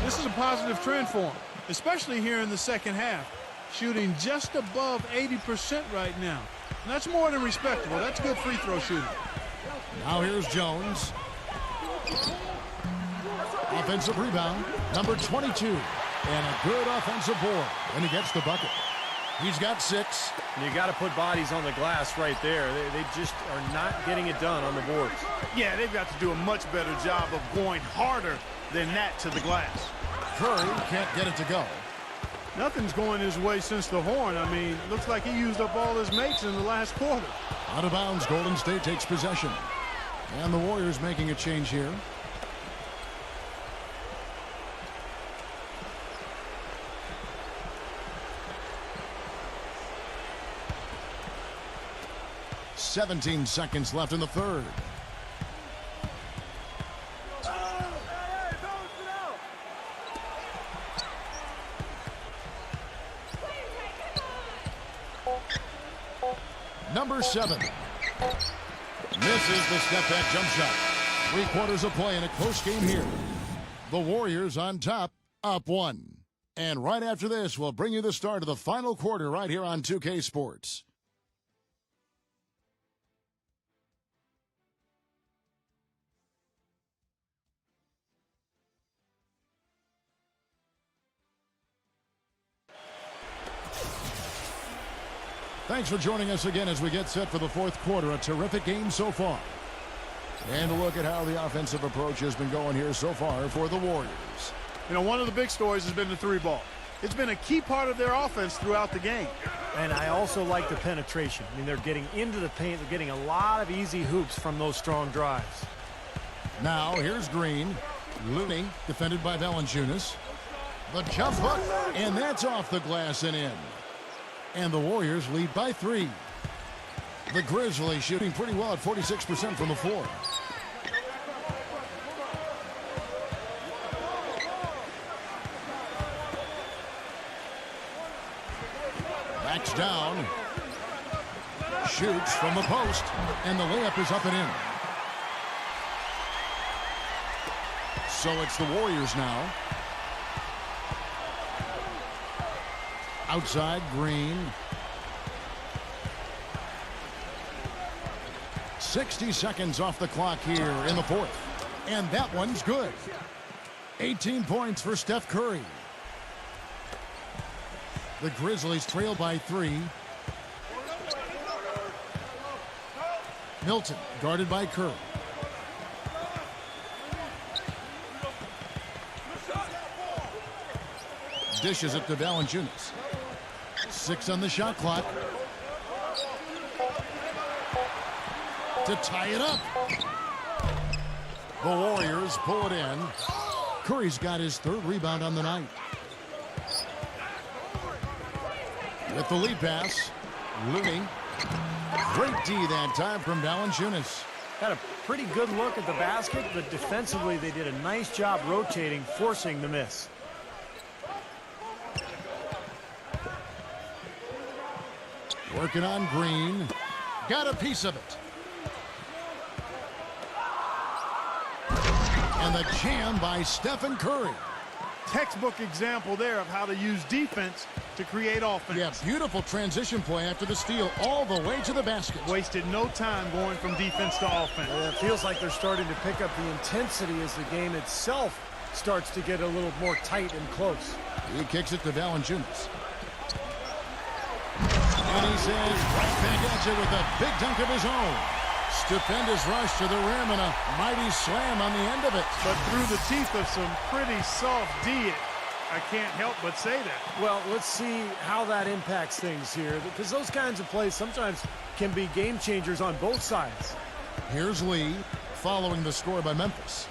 This is a positive trend for him, especially here in the second half. Shooting just above 80% right now. And that's more than respectable. That's good free throw shooting. Now here's Jones. Offensive rebound, number 22. And a good offensive board. And he gets the bucket. He's got 6. You got to put bodies on the glass right there. They just are not getting it done on the boards. Yeah, they've got to do a much better job of going harder than that to the glass. Curry can't get it to go. Nothing's going his way since the horn. I mean, looks like he used up all his mates in the last quarter. Out of bounds, Golden State takes possession. And the Warriors making a change here. "17 seconds left in the third. Number 7. Misses the step-back jump shot. 3 quarters of play in a close game here. The Warriors on top, up 1. And right after this, we'll bring you the start of the final quarter right here on 2K Sports. Thanks for joining us again as we get set for the fourth quarter. A terrific game so far. And a look at how the offensive approach has been going here so far for the Warriors. You know, one of the big stories has been the 3-ball. It's been a key part of their offense throughout the game. And I also like the penetration. I mean, they're getting into the paint. They're getting a lot of easy hoops from those strong drives. Now, here's Green. Looney, defended by Valanciunas. The jump hook, and that's off the glass and in. And the Warriors lead by 3. The Grizzlies shooting pretty well at 46% from the floor. Backs down. Shoots from the post. And the layup is up and in. So it's the Warriors now. Outside, Green. 60 seconds off the clock here in the fourth. And that one's good. 18 points for Steph Curry. The Grizzlies trail by 3. Milton, guarded by Curry. Dishes it to Valanciunas. 6 on the shot clock. To tie it up. The Warriors pull it in. Curry's got his 3rd rebound on the night. With the lead pass, Looney. Great D that time from Valanciunas. Had a pretty good look at the basket, but defensively they did a nice job rotating, forcing the miss. Working on Green. Got a piece of it. And the jam by Stephen Curry. Textbook example there of how to use defense to create offense. Yeah, beautiful transition play after the steal all the way to the basket. Wasted no time going from defense to offense. It feels like they're starting to pick up the intensity as the game itself starts to get a little more tight and close. He kicks it to Valanciunas. And he says right back at you with a big dunk of his own. Stupendous rush to the rim and a mighty slam on the end of it. But through the teeth of some pretty soft D, I can't help but say that. Well, let's see how that impacts things here, because those kinds of plays sometimes can be game changers on both sides. Here's Lee following the score by Memphis.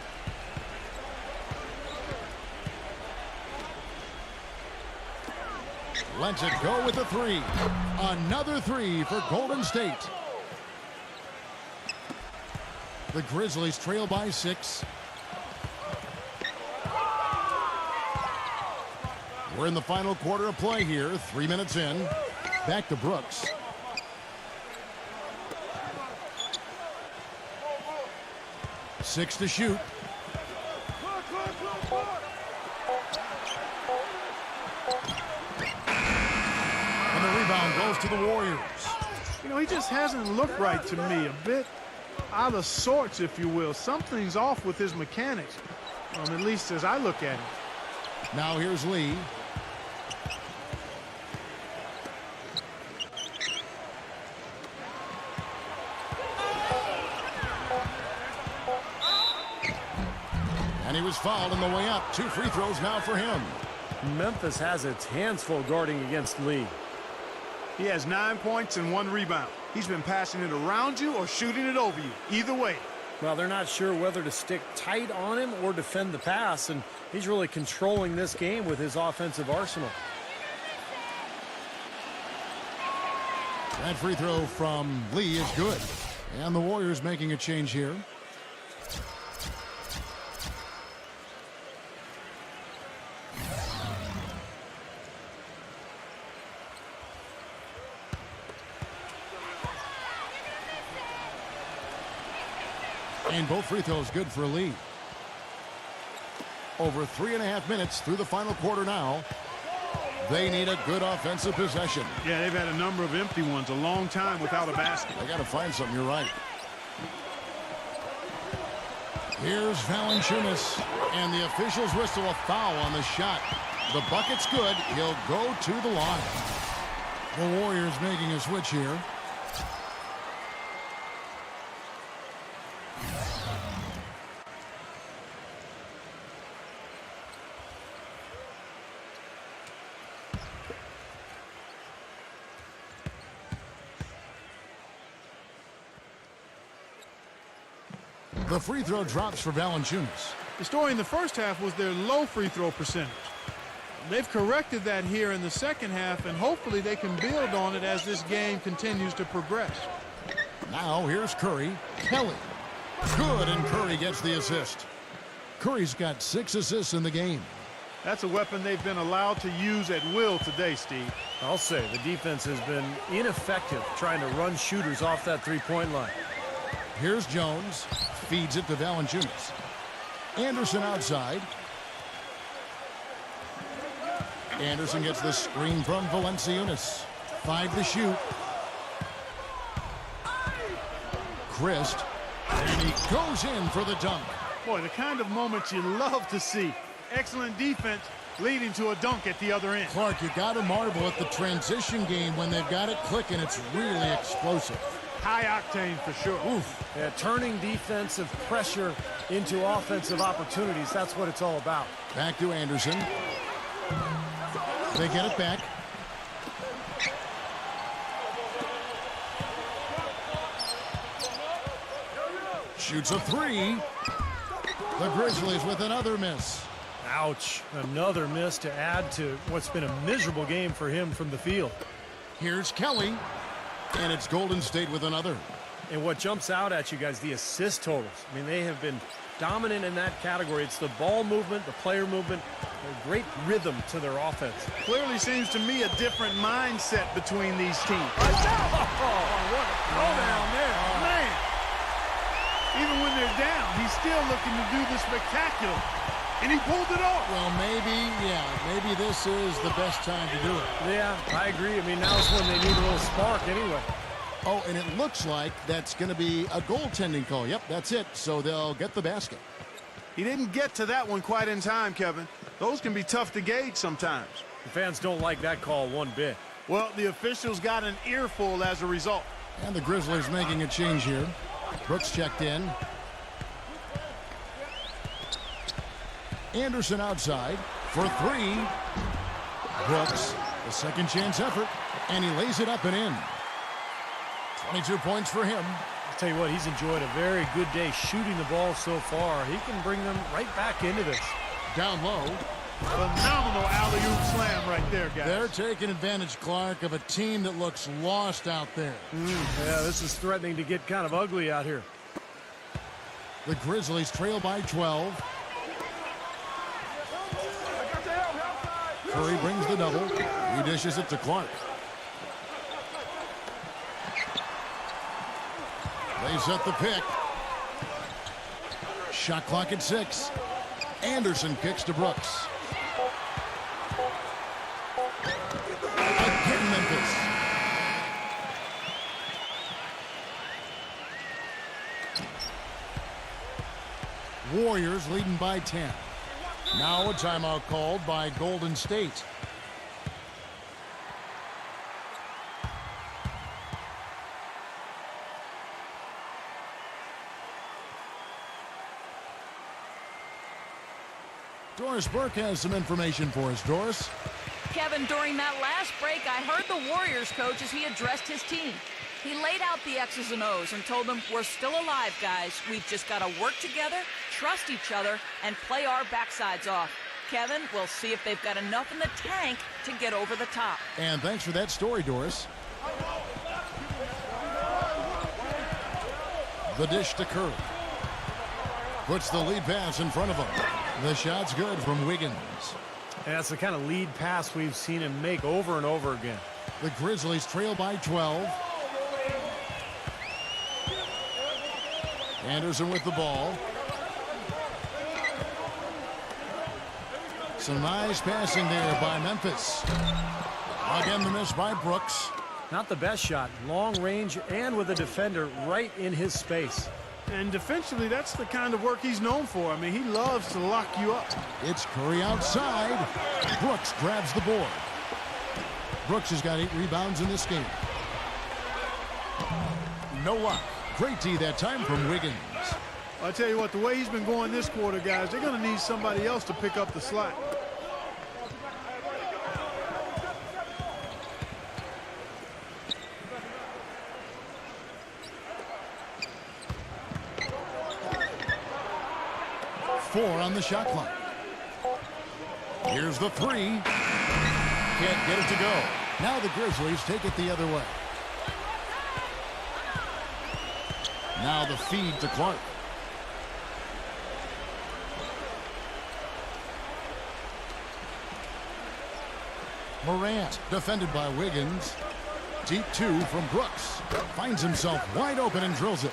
Lets it go with a three. Another three for Golden State. The Grizzlies trail by 6. We're in the final quarter of play here. 3 minutes in. Back to Brooks. Six to shoot. And the rebound goes to the Warriors. You know, he just hasn't looked right to me. A bit out of sorts, if you will. Something's off with his mechanics, at least as I look at it. Now here's Lee. And he was fouled on the way up. 2 free throws now for him. Memphis has its hands full guarding against Lee. He has 9 points and 1 rebound. He's been passing it around you or shooting it over you. Either way. Well, they're not sure whether to stick tight on him or defend the pass, and he's really controlling this game with his offensive arsenal. That free throw from Lee is good. And the Warriors making a change here. And both free throws good for Lee. Over 3.5 minutes through the final quarter now. They need a good offensive possession. Yeah, they've had a number of empty ones, a long time without a basket. They got to find something, you're right. Here's Valanciunas, and the officials whistle a foul on the shot. The bucket's good. He'll go to the line. The Warriors making a switch here. The free throw drops for Valanciunas. The story in the first half was their low free throw percentage. They've corrected that here in the second half, and hopefully they can build on it as this game continues to progress. Now here's Curry. Kelly. Good, and Curry gets the assist. Curry's got 6 assists in the game. That's a weapon they've been allowed to use at will today, Steve. I'll say the defense has been ineffective trying to run shooters off that three-point line. Here's Jones. Feeds it to Valanciunas. Anderson outside. Anderson gets the screen from Valanciunas. 5 to shoot. Christ. And he goes in for the dunk. Boy, the kind of moment you love to see. Excellent defense leading to a dunk at the other end. Clark, you got to marvel at the transition game when they've got it clicking. It's really explosive. High octane for sure. Oof. Yeah, turning defensive pressure into offensive opportunities. That's what it's all about. Back to Anderson. They get it back. Shoots a three. The Grizzlies with another miss. Ouch. Another miss to add to what's been a miserable game for him from the field. Here's Kelly. And it's Golden State with another. And what jumps out at you guys, the assist totals. I mean, they have been dominant in that category. It's the ball movement, the player movement, a great rhythm to their offense. Clearly seems to me a different mindset between these teams. Oh, what a throwdown there. Man. Even when they're down, he's still looking to do the spectacular. And he pulled it off. Well, maybe this is the best time to do it. Yeah, I agree. I mean, now's when they need a little spark anyway. Oh, and it looks like that's going to be a goaltending call. Yep, that's it. So they'll get the basket. He didn't get to that one quite in time, Kevin. Those can be tough to gauge sometimes. The fans don't like that call one bit. Well, the officials got an earful as a result. And the Grizzlies making a change here. Brooks checked in. Anderson outside for three. Brooks, a second chance effort, and he lays it up and in. 22 points for him. I'll tell you what, he's enjoyed a very good day shooting the ball so far. He can bring them right back into this. Down low, Phenomenal alley-oop slam right there, guys. They're taking advantage, Clark, of a team that looks lost out there. Yeah, this is threatening to get kind of ugly out here. The Grizzlies trail by 12. Curry brings the double. He dishes it to Clark. They set the pick. Shot clock at 6. Anderson kicks to Brooks. Again, Memphis. Warriors leading by 10. Now a timeout called by Golden State. Doris Burke has some information for us. Doris? Kevin, during that last break, I heard the Warriors coach as he addressed his team. He laid out the X's and O's and told them, we're still alive, guys. We've just got to work together, trust each other, and play our backsides off. Kevin, we'll see if they've got enough in the tank to get over the top. And thanks for that story, Doris. The dish to Curry. Puts the lead pass in front of him. The shot's good from Wiggins. And that's the kind of lead pass we've seen him make over and over again. The Grizzlies trail by 12. Anderson with the ball. Some nice passing there by Memphis. Again, the miss by Brooks. Not the best shot. Long range and with a defender right in his space. And defensively, that's the kind of work he's known for. I mean, he loves to lock you up. It's Curry outside. Brooks grabs the board. Brooks has got 8 rebounds in this game. No luck. Great D that time from Wiggins. I'll tell you what, the way he's been going this quarter, guys, they're going to need somebody else to pick up the slack. Four on the shot clock. Here's the 3. Can't get it to go. Now the Grizzlies take it the other way. Now the feed to Clark. Morant defended by Wiggins. Deep 2 from Brooks. Finds himself wide open and drills it.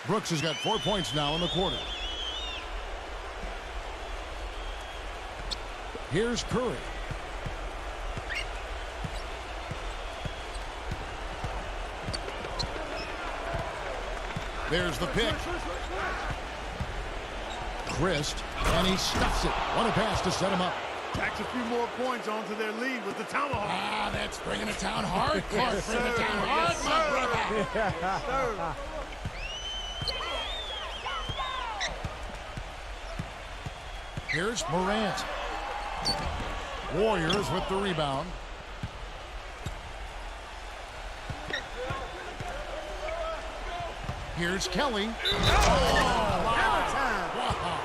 Brooks has got 4 points now in the quarter. Here's Curry. There's the pick. Christ, and he stuffs it. What a pass to set him up. Tacks a few more points onto their lead with the tomahawk. Ah, that's bringing it down hard. Clark, Yes, bring it sir. down hard, Yes, my sir. brother. Here's Morant. Warriors with the rebound. Here's Kelly. Hammer time.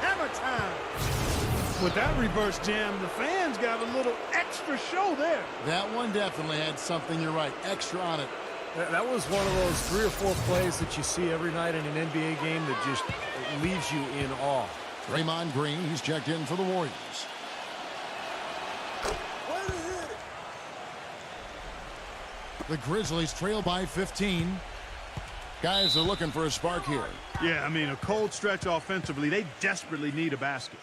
Hammer time. With that reverse jam, the fans got a little extra show there. That one definitely had something, you're right, extra on it. That was one of those 3 or 4 plays that you see every night in an NBA game that just leaves you in awe. Draymond Green, he's checked in for the Warriors. The Grizzlies trail by 15. Guys are looking for a spark here. Yeah, I mean, a cold stretch offensively. They desperately need a basket.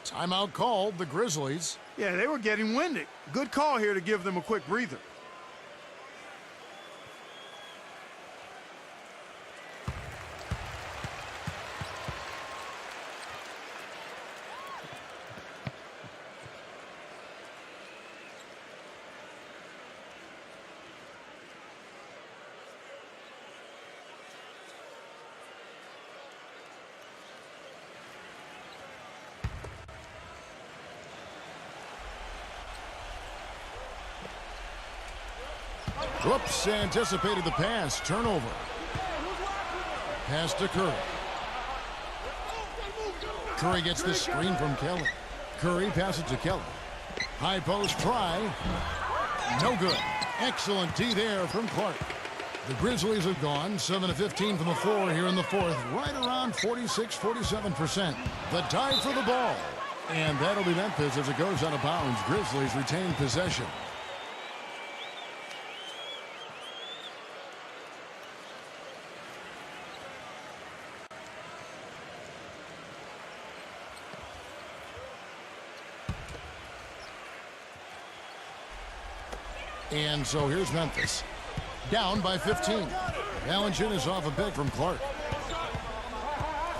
Timeout called, the Grizzlies. Yeah, they were getting winded. Good call here to give them a quick breather. Whoops, anticipated the pass. Turnover. Pass to Curry. Curry gets the screen from Kelly. Curry passes to Kelly. High post try. No good. Excellent D there from Clark. The Grizzlies have gone 7 of 15 from the floor here in the fourth, right around 46-47%. The dive for the ball. And that'll be Memphis as it goes out of bounds. Grizzlies retain possession. And so here's Memphis. Down by 15. Valanciunas off a pick from Clark.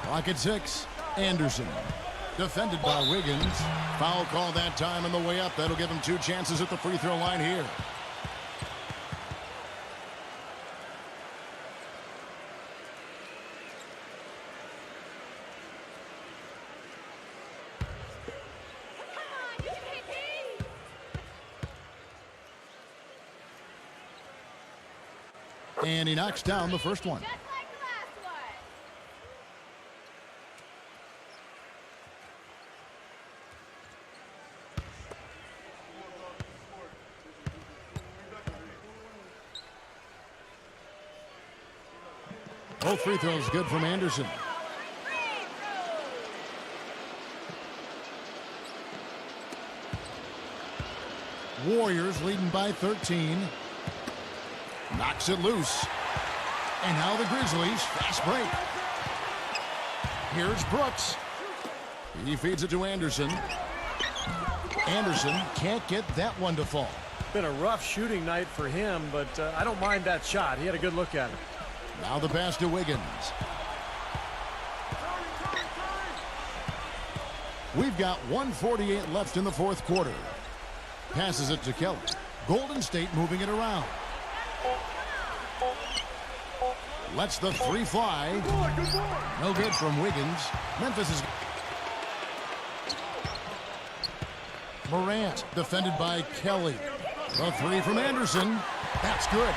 Clock at 6. Anderson. Defended by Wiggins. Foul call that time on the way up. That'll give him 2 chances at the free throw line here. And he knocks down the first one. Both free throws good from Anderson. Warriors leading by 13. Knocks it loose. And now the Grizzlies, fast break. Here's Brooks. He feeds it to Anderson. Anderson can't get that one to fall. Been a rough shooting night for him, but I don't mind that shot. He had a good look at it. Now the pass to Wiggins. We've got 1:48 left in the fourth quarter. Passes it to Kelly. Golden State moving it around. Lets the 3 fly. No good from Wiggins. Memphis is... Morant defended by Kelly. The 3 from Anderson. That's good.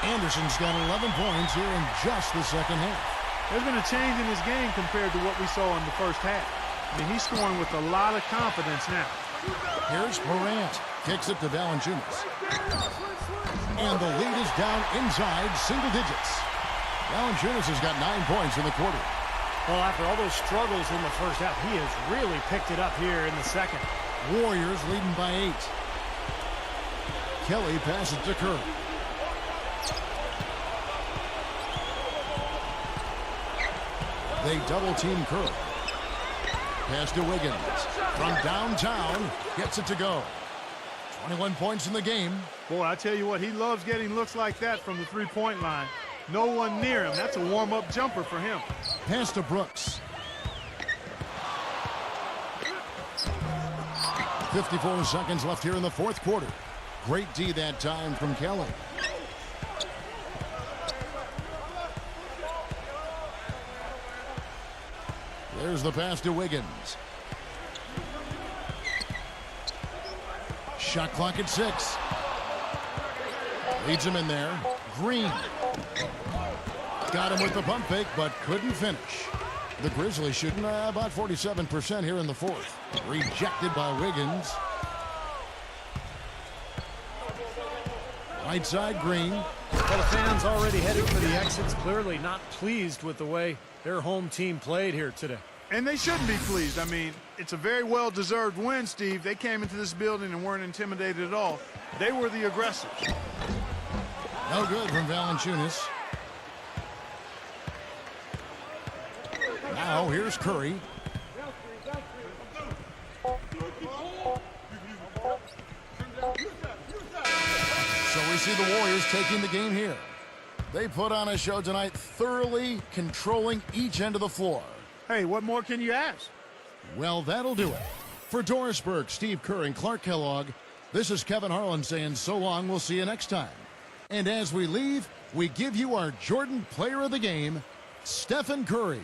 Anderson's got 11 points here in just the second half. There's been a change in his game compared to what we saw in the first half. I mean, he's scoring with a lot of confidence now. Here's Morant. Kicks it to Valanciunas. And the lead is down inside single digits. Valanciunas has got 9 points in the quarter. Well, after all those struggles in the first half, he has really picked it up here in the second. Warriors leading by 8. Kelly passes to Curry. They double team Curry. Pass to Wiggins. From downtown, gets it to go. 21 points in the game. Boy, I tell you what, he loves getting looks like that from the three-point line. No one near him. That's a warm-up jumper for him. Pass to Brooks. 54 seconds left here in the fourth quarter. Great D that time from Kelly. There's the pass to Wiggins. Shot clock at 6. Leads him in there. Green. Got him with the pump fake, but couldn't finish. The Grizzlies shooting about 47% here in the fourth. Rejected by Wiggins. Right side, Green. Well, the fans already headed for the exits, clearly not pleased with the way their home team played here today. And they shouldn't be pleased. I mean, it's a very well-deserved win, Steve. They came into this building and weren't intimidated at all. They were the aggressors. No good from Valanciunas. Now here's Curry. So we see the Warriors taking the game here. They put on a show tonight, thoroughly controlling each end of the floor. Hey, what more can you ask? Well, that'll do it. For Doris Burke, Steve Kerr, and Clark Kellogg, this is Kevin Harlan saying so long. We'll see you next time. And as we leave, we give you our Jordan Player of the Game, Stephen Curry.